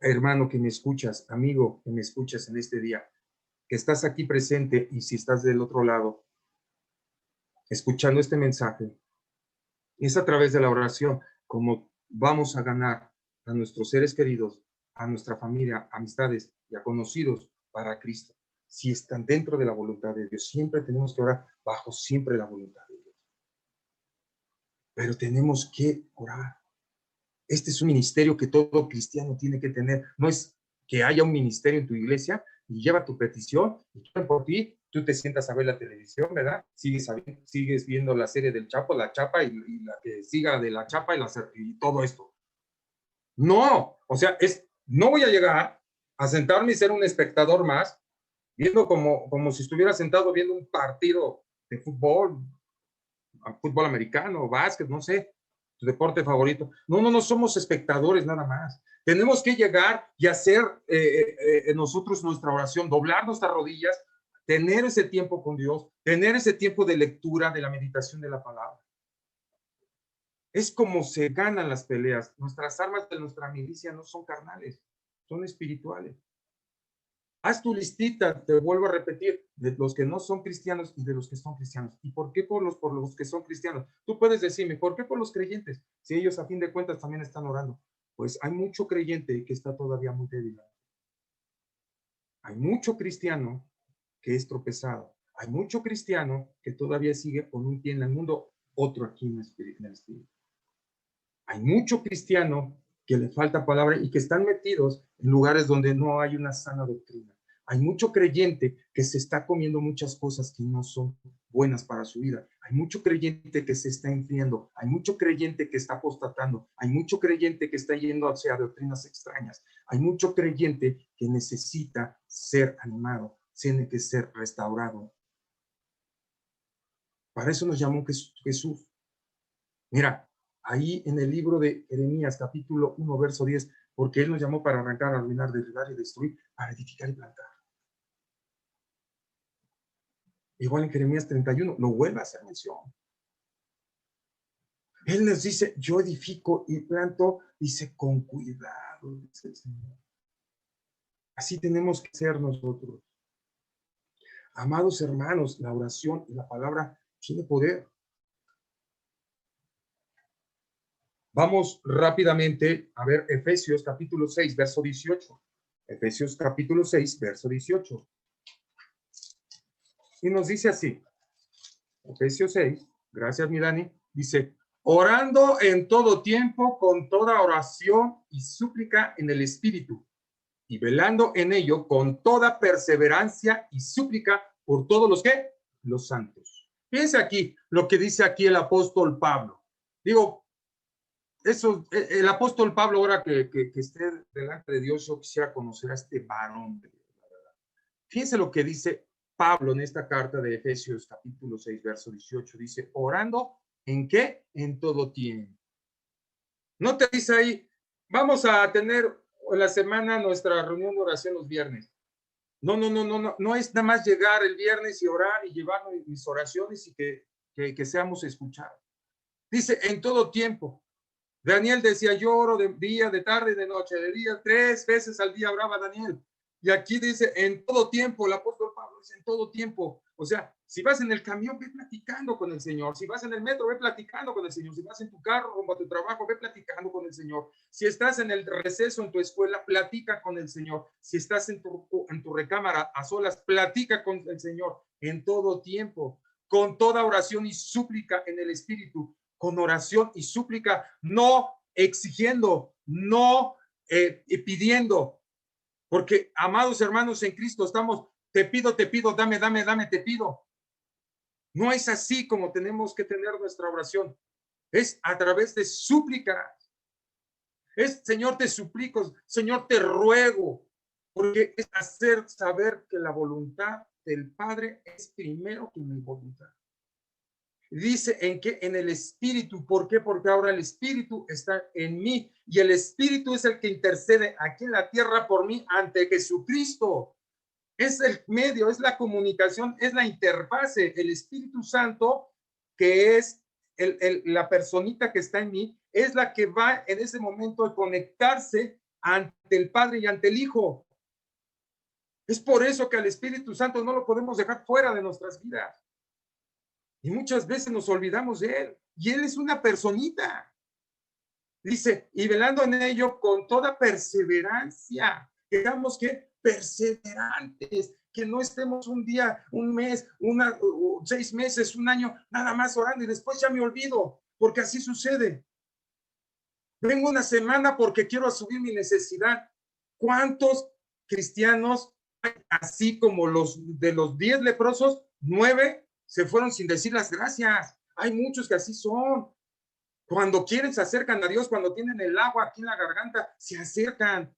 hermano que me escuchas, amigo que me escuchas en este día, que estás aquí presente y si estás del otro lado, escuchando este mensaje, es a través de la oración como vamos a ganar a nuestros seres queridos, a nuestra familia, amistades y a conocidos para Cristo. Si están dentro de la voluntad de Dios, siempre tenemos que orar bajo siempre la voluntad de Dios. Pero tenemos que orar. Este es un ministerio que todo cristiano tiene que tener. No es que haya un ministerio en tu iglesia y lleva tu petición y por ti, tú te sientas a ver la televisión, ¿verdad? Sigues viendo la serie del Chapo, la Chapa y la que siga de la Chapa y todo esto. No, o sea, no voy a llegar a sentarme y ser un espectador más, viendo como si estuviera sentado viendo un partido de fútbol americano, básquet, no sé, tu deporte favorito. No somos espectadores nada más. Tenemos que llegar y hacer nosotros nuestra oración, doblar nuestras rodillas, tener ese tiempo con Dios, tener ese tiempo de lectura, de la meditación de la palabra. Es como se ganan las peleas. Nuestras armas de nuestra milicia no son carnales, son espirituales. Haz tu listita, te vuelvo a repetir, de los que no son cristianos y de los que son cristianos. ¿Y por qué por los que son cristianos? Tú puedes decirme, ¿por qué por los creyentes? Si ellos a fin de cuentas también están orando. Pues hay mucho creyente que está todavía muy débil. Hay mucho cristiano que es tropezado. Hay mucho cristiano que todavía sigue con un pie en el mundo, otro aquí en el espíritu. Hay mucho cristiano que le falta palabra y que están metidos en lugares donde no hay una sana doctrina. Hay mucho creyente que se está comiendo muchas cosas que no son buenas para su vida. Hay mucho creyente que se está enfriando. Hay mucho creyente que está apostatando. Hay mucho creyente que está yendo hacia doctrinas extrañas. Hay mucho creyente que necesita ser animado, tiene que ser restaurado. Para eso nos llamó Jesús. Mira, ahí en el libro de Jeremías, capítulo 1, verso 10, porque Él nos llamó para arrancar, arruinar, derribar y destruir, para edificar y plantar. Igual en Jeremías 31, lo vuelve a hacer mención. Él nos dice, yo edifico y planto, dice, con cuidado, dice el Señor. Así tenemos que ser nosotros. Amados hermanos, la oración y la palabra tiene poder. Vamos rápidamente a ver Efesios capítulo 6, verso 18. Efesios capítulo 6, verso 18. Y nos dice así, Efesios 6, gracias mi Dani, dice, orando en todo tiempo con toda oración y súplica en el Espíritu, y velando en ello con toda perseverancia y súplica por todos los que, los santos. Fíjense aquí lo que dice aquí el apóstol Pablo. Digo, eso, el apóstol Pablo, ahora que esté delante de Dios, yo quisiera conocer a este varón. Fíjense lo que dice Pablo en esta carta de Efesios capítulo 6, verso 18. Dice, orando ¿En qué? En todo tiempo. No te dice ahí, vamos a tener en la semana nuestra reunión de oración los viernes. No es nada más llegar el viernes y orar y llevar mis oraciones y que seamos escuchados. Dice, en todo tiempo. Daniel decía, yo oro de día, de tarde y de noche, de día, 3 veces al día oraba Daniel. Y aquí dice, en todo tiempo, el apóstol Pablo dice, en todo tiempo. O sea, si vas en el camión, ve platicando con el Señor. Si vas en el metro, ve platicando con el Señor. Si vas en tu carro rumbo a tu trabajo, ve platicando con el Señor. Si estás en el receso en tu escuela, platica con el Señor. Si estás en tu recámara a solas, platica con el Señor en todo tiempo, con toda oración y súplica en el Espíritu, con oración y súplica, no exigiendo, no pidiendo, porque, amados hermanos en Cristo, estamos, te pido, dame, te pido. No es así como tenemos que tener nuestra oración. Es a través de súplicas. Es, Señor, te suplico, Señor, te ruego, porque es hacer saber que la voluntad del Padre es primero que mi voluntad. Dice en que en el Espíritu. ¿Por qué? Porque ahora el Espíritu está en mí y el Espíritu es el que intercede aquí en la tierra por mí ante Jesucristo. Es el medio, es la comunicación, es la interfase. El Espíritu Santo, que es la personita que está en mí, es la que va en ese momento a conectarse ante el Padre y ante el Hijo. Es por eso que al Espíritu Santo no lo podemos dejar fuera de nuestras vidas. Y muchas veces nos olvidamos de él. Y él es una personita. Dice, y velando en ello con toda perseverancia. Digamos que perseverantes. Que no estemos un día, un mes, 6 meses, un año, nada más orando y después ya me olvido. Porque así sucede. Vengo una semana porque quiero asumir mi necesidad. ¿Cuántos cristianos hay así como los de los 10 leprosos? 9 se fueron sin decir las gracias. Hay muchos que así son. Cuando quieren se acercan a Dios, cuando tienen el agua aquí en la garganta, se acercan.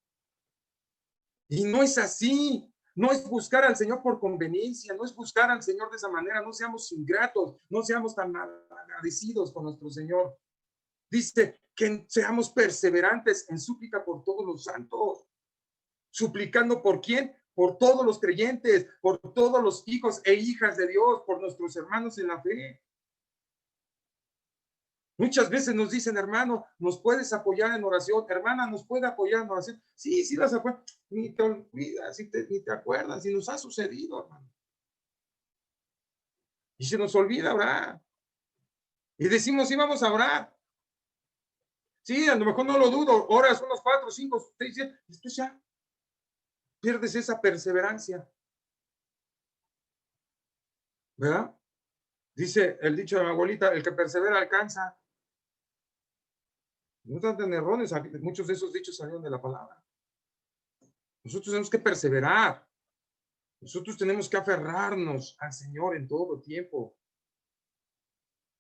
Y no es así. No es buscar al Señor por conveniencia, no es buscar al Señor de esa manera. No seamos ingratos, no seamos tan agradecidos con nuestro Señor. Dice que seamos perseverantes en súplica por todos los santos. ¿Suplicando por quién? Por todos los creyentes, por todos los hijos e hijas de Dios, por nuestros hermanos en la fe. Muchas veces nos dicen, hermano, ¿nos puedes apoyar en oración? Hermana, ¿nos puede apoyar en oración? Sí, sí las apoyo. Ni te olvidas, ni te acuerdas, si nos ha sucedido, hermano. Y se nos olvida orar. Y decimos, sí, vamos a orar. Sí, a lo mejor no lo dudo, oras unos 4, 5, 6, 7, después ya pierdes esa perseverancia. ¿Verdad? Dice el dicho de mi abuelita, el que persevera alcanza. No están errores, muchos de esos dichos salieron de la palabra. Nosotros tenemos que perseverar. Nosotros tenemos que aferrarnos al Señor en todo tiempo.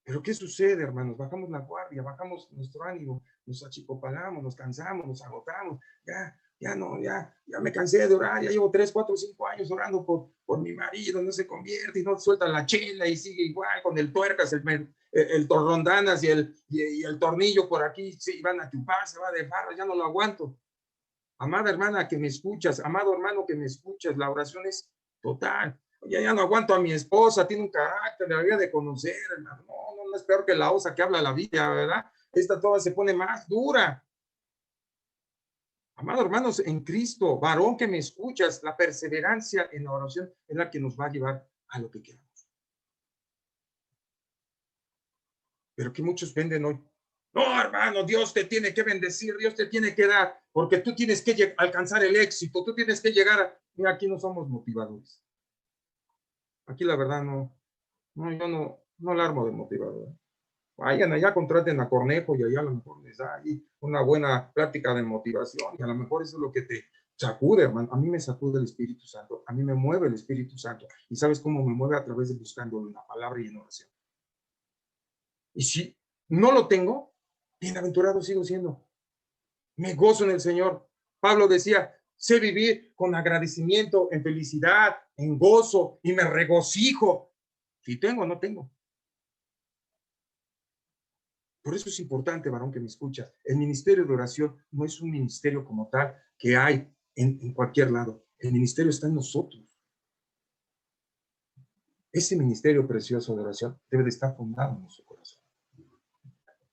Pero ¿qué sucede, hermanos? Bajamos la guardia, bajamos nuestro ánimo, nos achicopalamos, nos cansamos, nos agotamos. Ya me cansé de orar, ya llevo 3, 4, 5 años orando por mi marido, no se convierte y no suelta la chela y sigue igual con el tuercas, el torrondanas y el tornillo por aquí, sí, van a chupar, se va de farra, ya no lo aguanto. Amada hermana que me escuchas, amado hermano que me escuchas, la oración es total. Ya no aguanto a mi esposa, tiene un carácter, la debería de conocer, hermano. No es peor que la osa que habla la Biblia, ¿verdad? Esta toda se pone más dura. Amados hermanos, en Cristo, varón que me escuchas, la perseverancia en la oración es la que nos va a llevar a lo que queramos. Pero que muchos venden hoy. No, hermano, Dios te tiene que bendecir, Dios te tiene que dar, porque tú tienes que alcanzar el éxito, tú tienes que llegar a... Mira, aquí no somos motivadores. Aquí la verdad yo no la armo de motivador. Vayan allá, contraten a Cornejo y allá a lo mejor les da ahí una buena plática de motivación y a lo mejor eso es lo que te sacude, hermano. A mí me sacude el Espíritu Santo, a mí me mueve el Espíritu Santo. ¿Y sabes cómo me mueve? A través de buscando una palabra y en oración. Y si no lo tengo, bienaventurado sigo siendo. Me gozo en el Señor. Pablo decía, sé vivir con agradecimiento, en felicidad, en gozo y me regocijo. Si tengo, no tengo. Por eso es importante, varón que me escuchas, el ministerio de oración no es un ministerio como tal que hay en cualquier lado. El ministerio está en nosotros. Ese ministerio precioso de oración debe de estar fundado en nuestro corazón.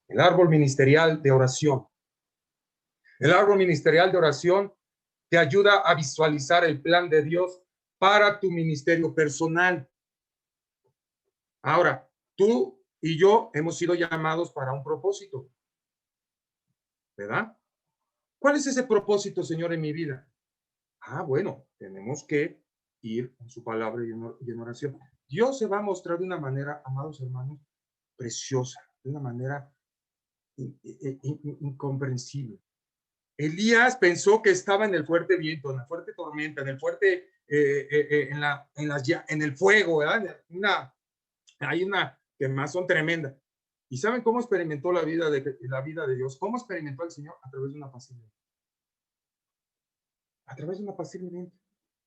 El árbol ministerial de oración. El árbol ministerial de oración te ayuda a visualizar el plan de Dios para tu ministerio personal. Ahora, tú y yo hemos sido llamados para un propósito, ¿verdad? ¿Cuál es ese propósito, Señor, en mi vida? Bueno, tenemos que ir en su palabra y en oración. Dios se va a mostrar de una manera, amados hermanos, preciosa, de una manera incomprensible. Elías pensó que estaba en el fuerte viento, en la fuerte tormenta, en el fuerte, en el fuego, ¿verdad? Hay una quemazón tremenda. ¿Y saben cómo experimentó la vida de Dios? ¿Cómo experimentó el Señor? A través de una apacible. A través de una apacible viento,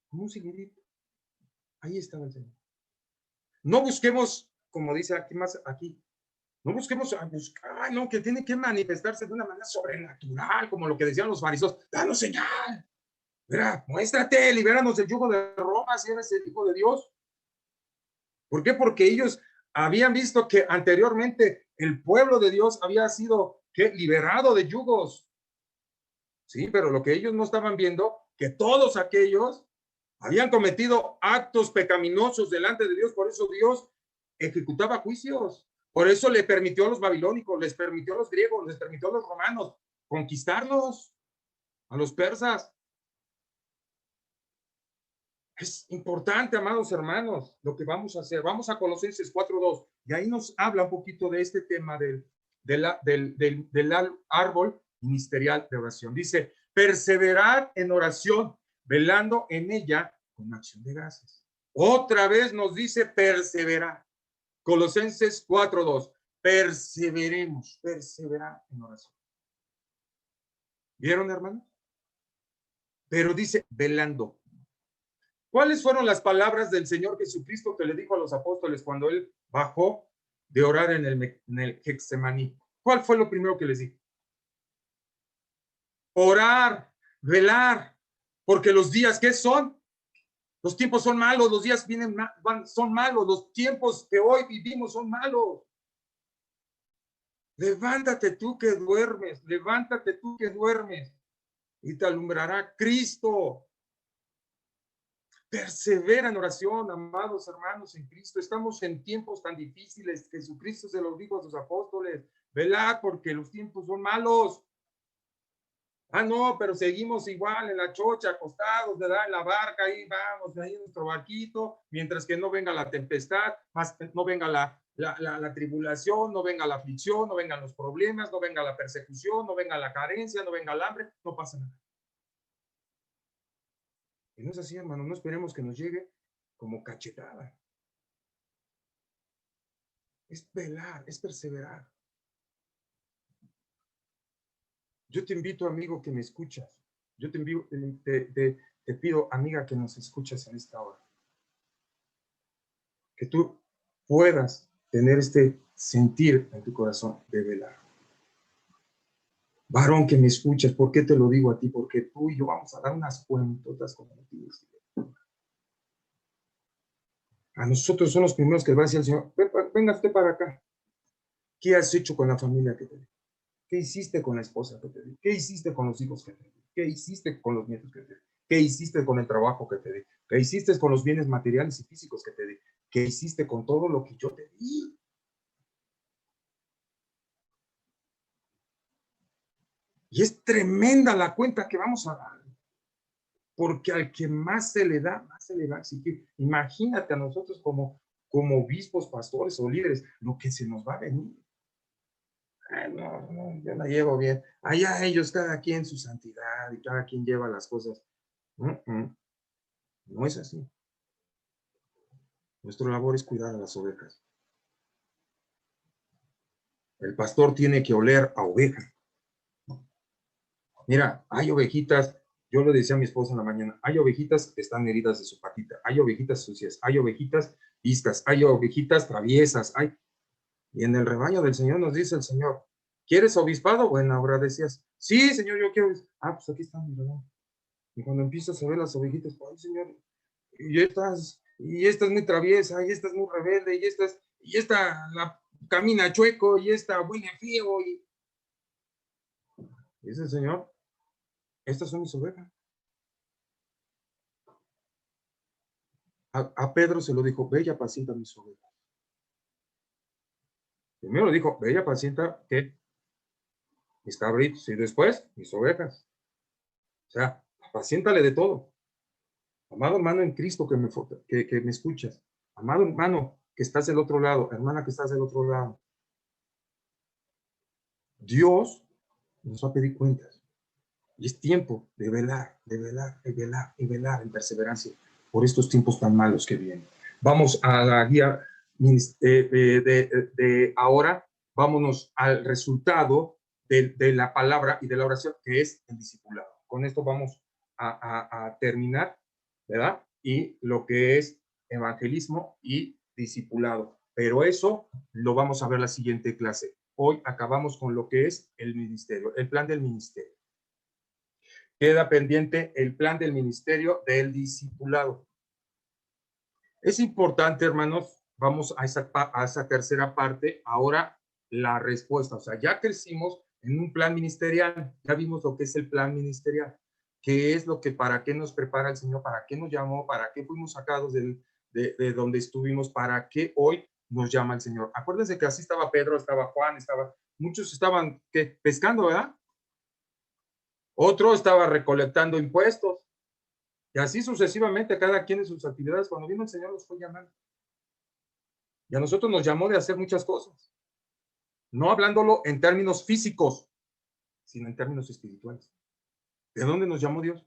como un cigarrito. Ahí estaba el Señor. No busquemos, como dice aquí, no busquemos a buscar, no, que tiene que manifestarse de una manera sobrenatural, como lo que decían los fariseos. Danos señal. Mira, muéstrate, libéranos del yugo de Roma si eres el Hijo de Dios. ¿Por qué? Porque ellos habían visto que anteriormente el pueblo de Dios había sido liberado de yugos. Sí, pero lo que ellos no estaban viendo, que todos aquellos habían cometido actos pecaminosos delante de Dios, por eso Dios ejecutaba juicios. Por eso le permitió a los babilónicos, les permitió a los griegos, les permitió a los romanos conquistarlos, a los persas. Es importante, amados hermanos, lo que vamos a hacer. Vamos a Colosenses 4:2, y ahí nos habla un poquito de este tema del árbol ministerial de oración. Dice, perseverar en oración, velando en ella con acción de gracias. Otra vez nos dice perseverar. Colosenses 4:2, perseveremos, perseverar en oración. ¿Vieron, hermanos? Pero dice velando. ¿Cuáles fueron las palabras del Señor Jesucristo que le dijo a los apóstoles cuando él bajó de orar en el Getsemaní? ¿Cuál fue lo primero que les dijo? Orar, velar, porque los días, ¿qué son? Los tiempos son malos, los días son malos, los tiempos que hoy vivimos son malos. Levántate tú que duermes, levántate tú que duermes, y te alumbrará Cristo. Persevera en oración, amados hermanos en Cristo. Estamos en tiempos tan difíciles. Jesucristo se lo dijo a sus apóstoles. Velad porque los tiempos son malos. No, pero seguimos igual en la chocha, acostados, ¿verdad? En la barca, ahí vamos, ahí en nuestro barquito, mientras que no venga la tempestad, no venga la tribulación, no venga la aflicción, no vengan los problemas, no venga la persecución, no venga la carencia, no venga el hambre, no pasa nada. Y no es así, hermano, no esperemos que nos llegue como cachetada. Es velar, es perseverar. Yo te invito, amigo, que me escuchas. Yo te pido, amiga, que nos escuchas en esta hora. Que tú puedas tener este sentir en tu corazón de velar. Varón que me escuchas, ¿por qué te lo digo a ti? Porque tú y yo vamos a dar unas cuentotas como motivos. A nosotros son los primeros que va a decir el Señor, venga usted para acá. ¿Qué has hecho con la familia que te di? ¿Qué hiciste con la esposa que te di? ¿Qué hiciste con los hijos que te di? ¿Qué hiciste con los nietos que te di? ¿Qué hiciste con el trabajo que te di? ¿Qué hiciste con los bienes materiales y físicos que te di? ¿Qué hiciste con todo lo que yo te di? Y es tremenda la cuenta que vamos a dar. Porque al que más se le da, más se le va a exigir. Imagínate a nosotros como obispos, pastores o líderes, lo que se nos va a venir. No, yo la llevo bien. Allá ellos, cada quien su santidad y cada quien lleva las cosas. No es así. Nuestra labor es cuidar a las ovejas. El pastor tiene que oler a oveja. Mira, hay ovejitas, yo le decía a mi esposa en la mañana, hay ovejitas que están heridas de su patita, hay ovejitas sucias, hay ovejitas viscas, hay ovejitas traviesas, y en el rebaño del Señor nos dice el Señor, ¿Quieres obispado? Bueno, ahora decías, sí, señor, yo quiero. Ah, pues aquí está mi regalo. Y cuando empiezas a ver las ovejitas, ay, señor, y esta es muy traviesa, y esta es muy rebelde, y esta la camina chueco, y esta huele frío, y dice el Señor, estas son mis ovejas. A Pedro se lo dijo, ve y apacienta mis ovejas. Primero dijo, ve y apacienta, ¿qué? Mis cabritos, y después, mis ovejas. O sea, apaciéntale de todo. Amado hermano en Cristo que me escuchas. Amado hermano que estás del otro lado, hermana que estás del otro lado. Dios nos va a pedir cuentas. Y es tiempo de velar, de velar, de velar, y velar en perseverancia por estos tiempos tan malos que vienen. Vamos a la guía de ahora, vámonos al resultado de la palabra y de la oración, que es el discipulado. Con esto vamos a terminar, ¿verdad? Y lo que es evangelismo y discipulado. Pero eso lo vamos a ver la siguiente clase. Hoy acabamos con lo que es el ministerio, el plan del ministerio. Queda pendiente el plan del ministerio del discipulado. Es importante, hermanos, vamos a esa tercera parte, ahora la respuesta. O sea, ya crecimos en un plan ministerial, ya vimos lo que es el plan ministerial, qué es lo que, para qué nos prepara el Señor, para qué nos llamó, para qué fuimos sacados de donde estuvimos, para qué hoy nos llama el Señor. Acuérdense que así estaba Pedro, estaba Juan, muchos estaban pescando, ¿verdad? Otro estaba recolectando impuestos. Y así sucesivamente, cada quien en sus actividades. Cuando vino el Señor los fue llamando. Y a nosotros nos llamó de hacer muchas cosas. No hablándolo en términos físicos, sino en términos espirituales. ¿De dónde nos llamó Dios?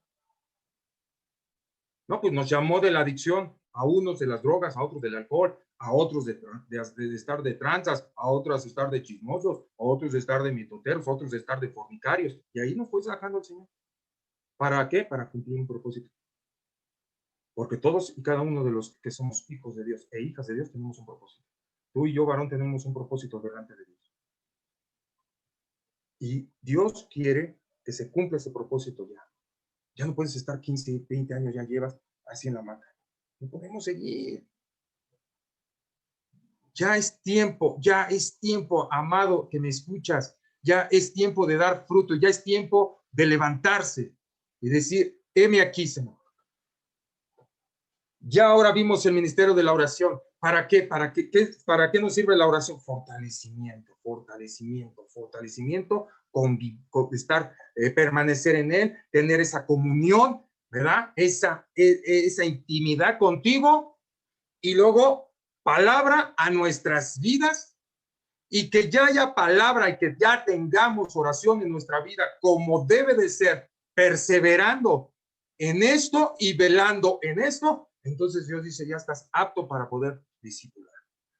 No, pues nos llamó de la adicción, a unos de las drogas, a otros del alcohol, a otros de estar de tranzas, a otros de estar de chismosos, a otros de estar de mitoteros, a otros de estar de fornicarios. Y ahí nos fue sacando el Señor. ¿Para qué? Para cumplir un propósito. Porque todos y cada uno de los que somos hijos de Dios e hijas de Dios tenemos un propósito. Tú y yo, varón, tenemos un propósito delante de Dios. Y Dios quiere que se cumpla ese propósito ya. Ya no puedes estar 15, 20 años, ya llevas así en la mata. No podemos seguir. Ya es tiempo, amado, que me escuchas. Ya es tiempo de dar fruto, ya es tiempo de levantarse y decir, heme aquí, Señor. Ya ahora vimos el ministerio de la oración. ¿Para qué? ¿Para qué nos sirve la oración? Fortalecimiento, estar, permanecer en él, tener esa comunión, ¿verdad? Esa intimidad contigo, y luego palabra a nuestras vidas, y que ya haya palabra y que ya tengamos oración en nuestra vida como debe de ser, perseverando en esto y velando en esto. Entonces Dios dice, ya estás apto para poder discipular,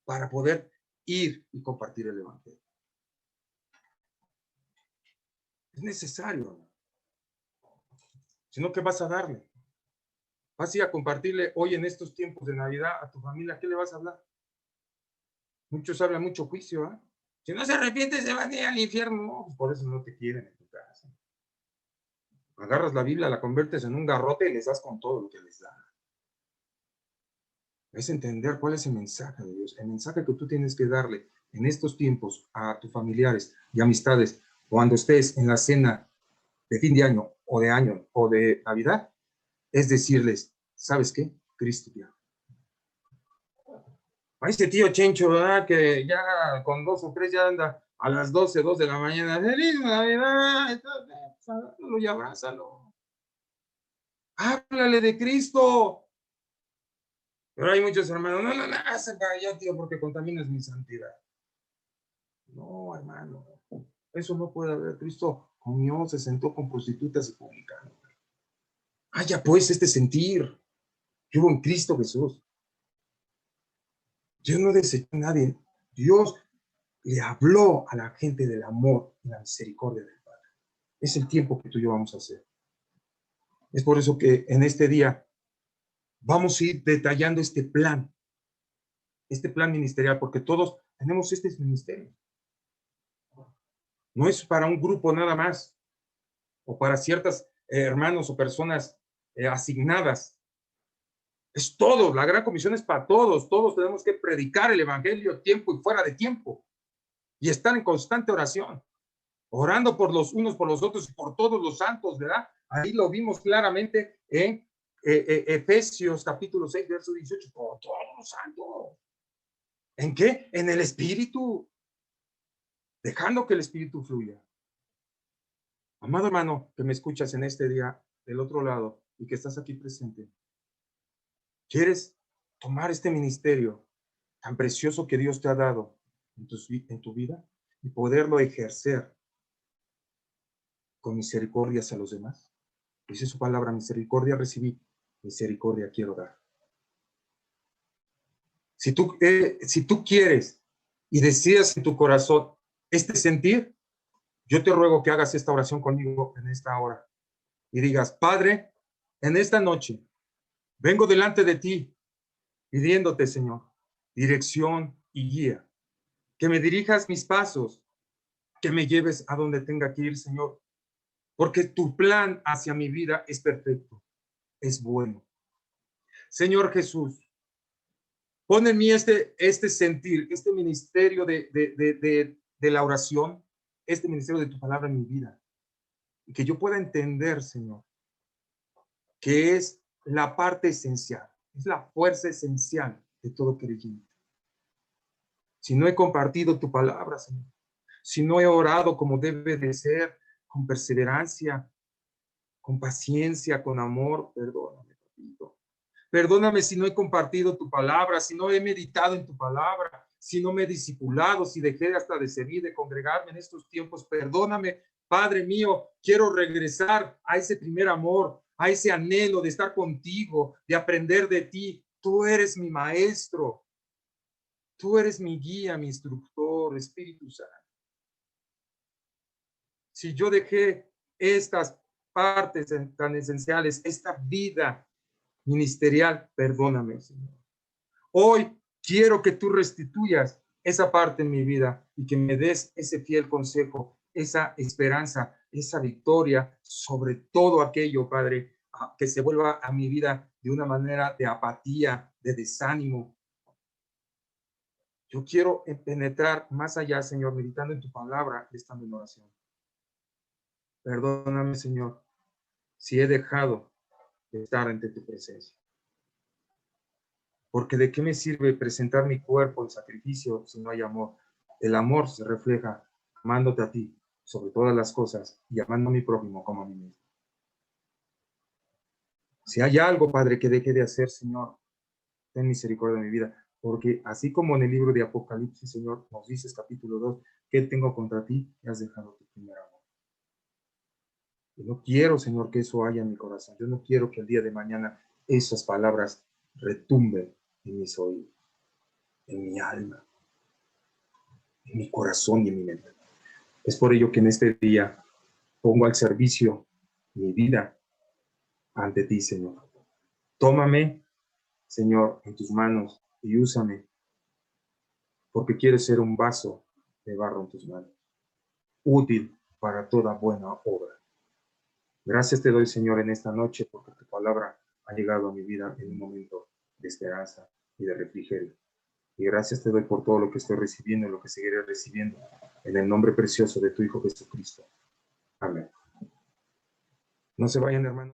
para poder ir y compartir el evangelio. Es necesario. Si no, ¿qué vas a darle? Vas a ir a compartirle hoy en estos tiempos de Navidad a tu familia. ¿Qué le vas a hablar? Muchos hablan mucho juicio, ¿eh? Si no se arrepiente, se van a ir al infierno. No, por eso no te quieren en tu casa. Agarras la Biblia, la conviertes en un garrote y les das con todo lo que les da. Es entender cuál es el mensaje de Dios, el mensaje que tú tienes que darle en estos tiempos a tus familiares y amistades, cuando estés en la cena de fin de año o de Navidad, es decirles, ¿sabes qué? Cristo ya. A ese tío Chencho, ¿verdad? Que ya con 2 o 3 ya anda a las 12, 2 de la mañana. ¡Feliz Navidad! Salúdalo y abrázalo. Háblale de Cristo. Pero hay muchos hermanos, no, hacen para allá, tío, porque contaminas mi santidad. No, hermano, eso no puede haber. Cristo comió, se sentó con prostitutas y publicanos. Haya pues este sentir que hubo en Cristo Jesús. Dios no desechó a nadie. Dios le habló a la gente del amor y la misericordia del Padre. Es el tiempo que tú y yo vamos a hacer. Es por eso que en este día vamos a ir detallando este plan ministerial, porque todos tenemos este ministerio. No es para un grupo nada más, o para ciertas hermanos o personas asignadas. Es todo, la gran comisión es para todos. Todos tenemos que predicar el evangelio tiempo y fuera de tiempo. Y estar en constante oración, orando por los unos, por los otros y por todos los santos, ¿verdad? Ahí lo vimos claramente en Efesios capítulo 6, verso 18, por todos los santos. ¿En qué? En el Espíritu, dejando que el Espíritu fluya. Amado hermano, que me escuchas en este día del otro lado y que estás aquí presente, ¿quieres tomar este ministerio tan precioso que Dios te ha dado en tu vida y poderlo ejercer con misericordia hacia los demás? Dice su palabra: misericordia recibí, misericordia quiero dar. Si tú quieres y deseas en tu corazón este sentir, yo te ruego que hagas esta oración conmigo en esta hora y digas: Padre, en esta noche vengo delante de ti pidiéndote, Señor, dirección y guía, que me dirijas mis pasos, que me lleves a donde tenga que ir, Señor, porque tu plan hacia mi vida es perfecto, es bueno. Señor Jesús, pon en mí este sentir, este ministerio de la oración, este ministerio de tu palabra en mi vida, y que yo pueda entender, Señor, que es la parte esencial, es la fuerza esencial de todo creyente. Si no he compartido tu palabra, Señor, si no he orado como debe de ser, con perseverancia, con paciencia, con amor, perdóname, papito. Perdóname si no he compartido tu palabra, si no he meditado en tu palabra, si no me he discipulado, si dejé hasta de servir, de congregarme en estos tiempos. Perdóname, Padre mío, quiero regresar a ese primer amor, a ese anhelo de estar contigo, de aprender de ti. Tú eres mi maestro, tú eres mi guía, mi instructor, Espíritu Santo. Si yo dejé estas partes tan esenciales, esta vida ministerial, perdóname, Señor. Hoy quiero que tú restituyas esa parte en mi vida y que me des ese fiel consejo, esa esperanza, esa victoria sobre todo aquello, Padre, que se vuelva a mi vida de una manera de apatía, de desánimo. Yo quiero penetrar más allá, Señor, meditando en tu palabra y estando en oración. Perdóname, Señor, si he dejado de estar ante tu presencia. Porque ¿de qué me sirve presentar mi cuerpo en sacrificio si no hay amor? El amor se refleja amándote a ti sobre todas las cosas y amando a mi prójimo como a mí mismo. Si hay algo, Padre, que deje de hacer, Señor, ten misericordia de mi vida. Porque así como en el libro de Apocalipsis, Señor, nos dices capítulo 2, ¿qué tengo contra ti? Que has dejado tu primer amor. Yo no quiero, Señor, que eso haya en mi corazón. Yo no quiero que el día de mañana esas palabras retumben en mis oídos, en mi alma, en mi corazón y en mi mente. Es por ello que en este día pongo al servicio mi vida ante ti, Señor. Tómame, Señor, en tus manos y úsame, porque quiero ser un vaso de barro en tus manos, útil para toda buena obra. Gracias te doy, Señor, en esta noche, porque tu palabra ha llegado a mi vida en un momento de esperanza y de refrigerio. Y gracias te doy por todo lo que estoy recibiendo y lo que seguiré recibiendo, en el nombre precioso de tu Hijo Jesucristo. Amén. No se vayan, hermanos.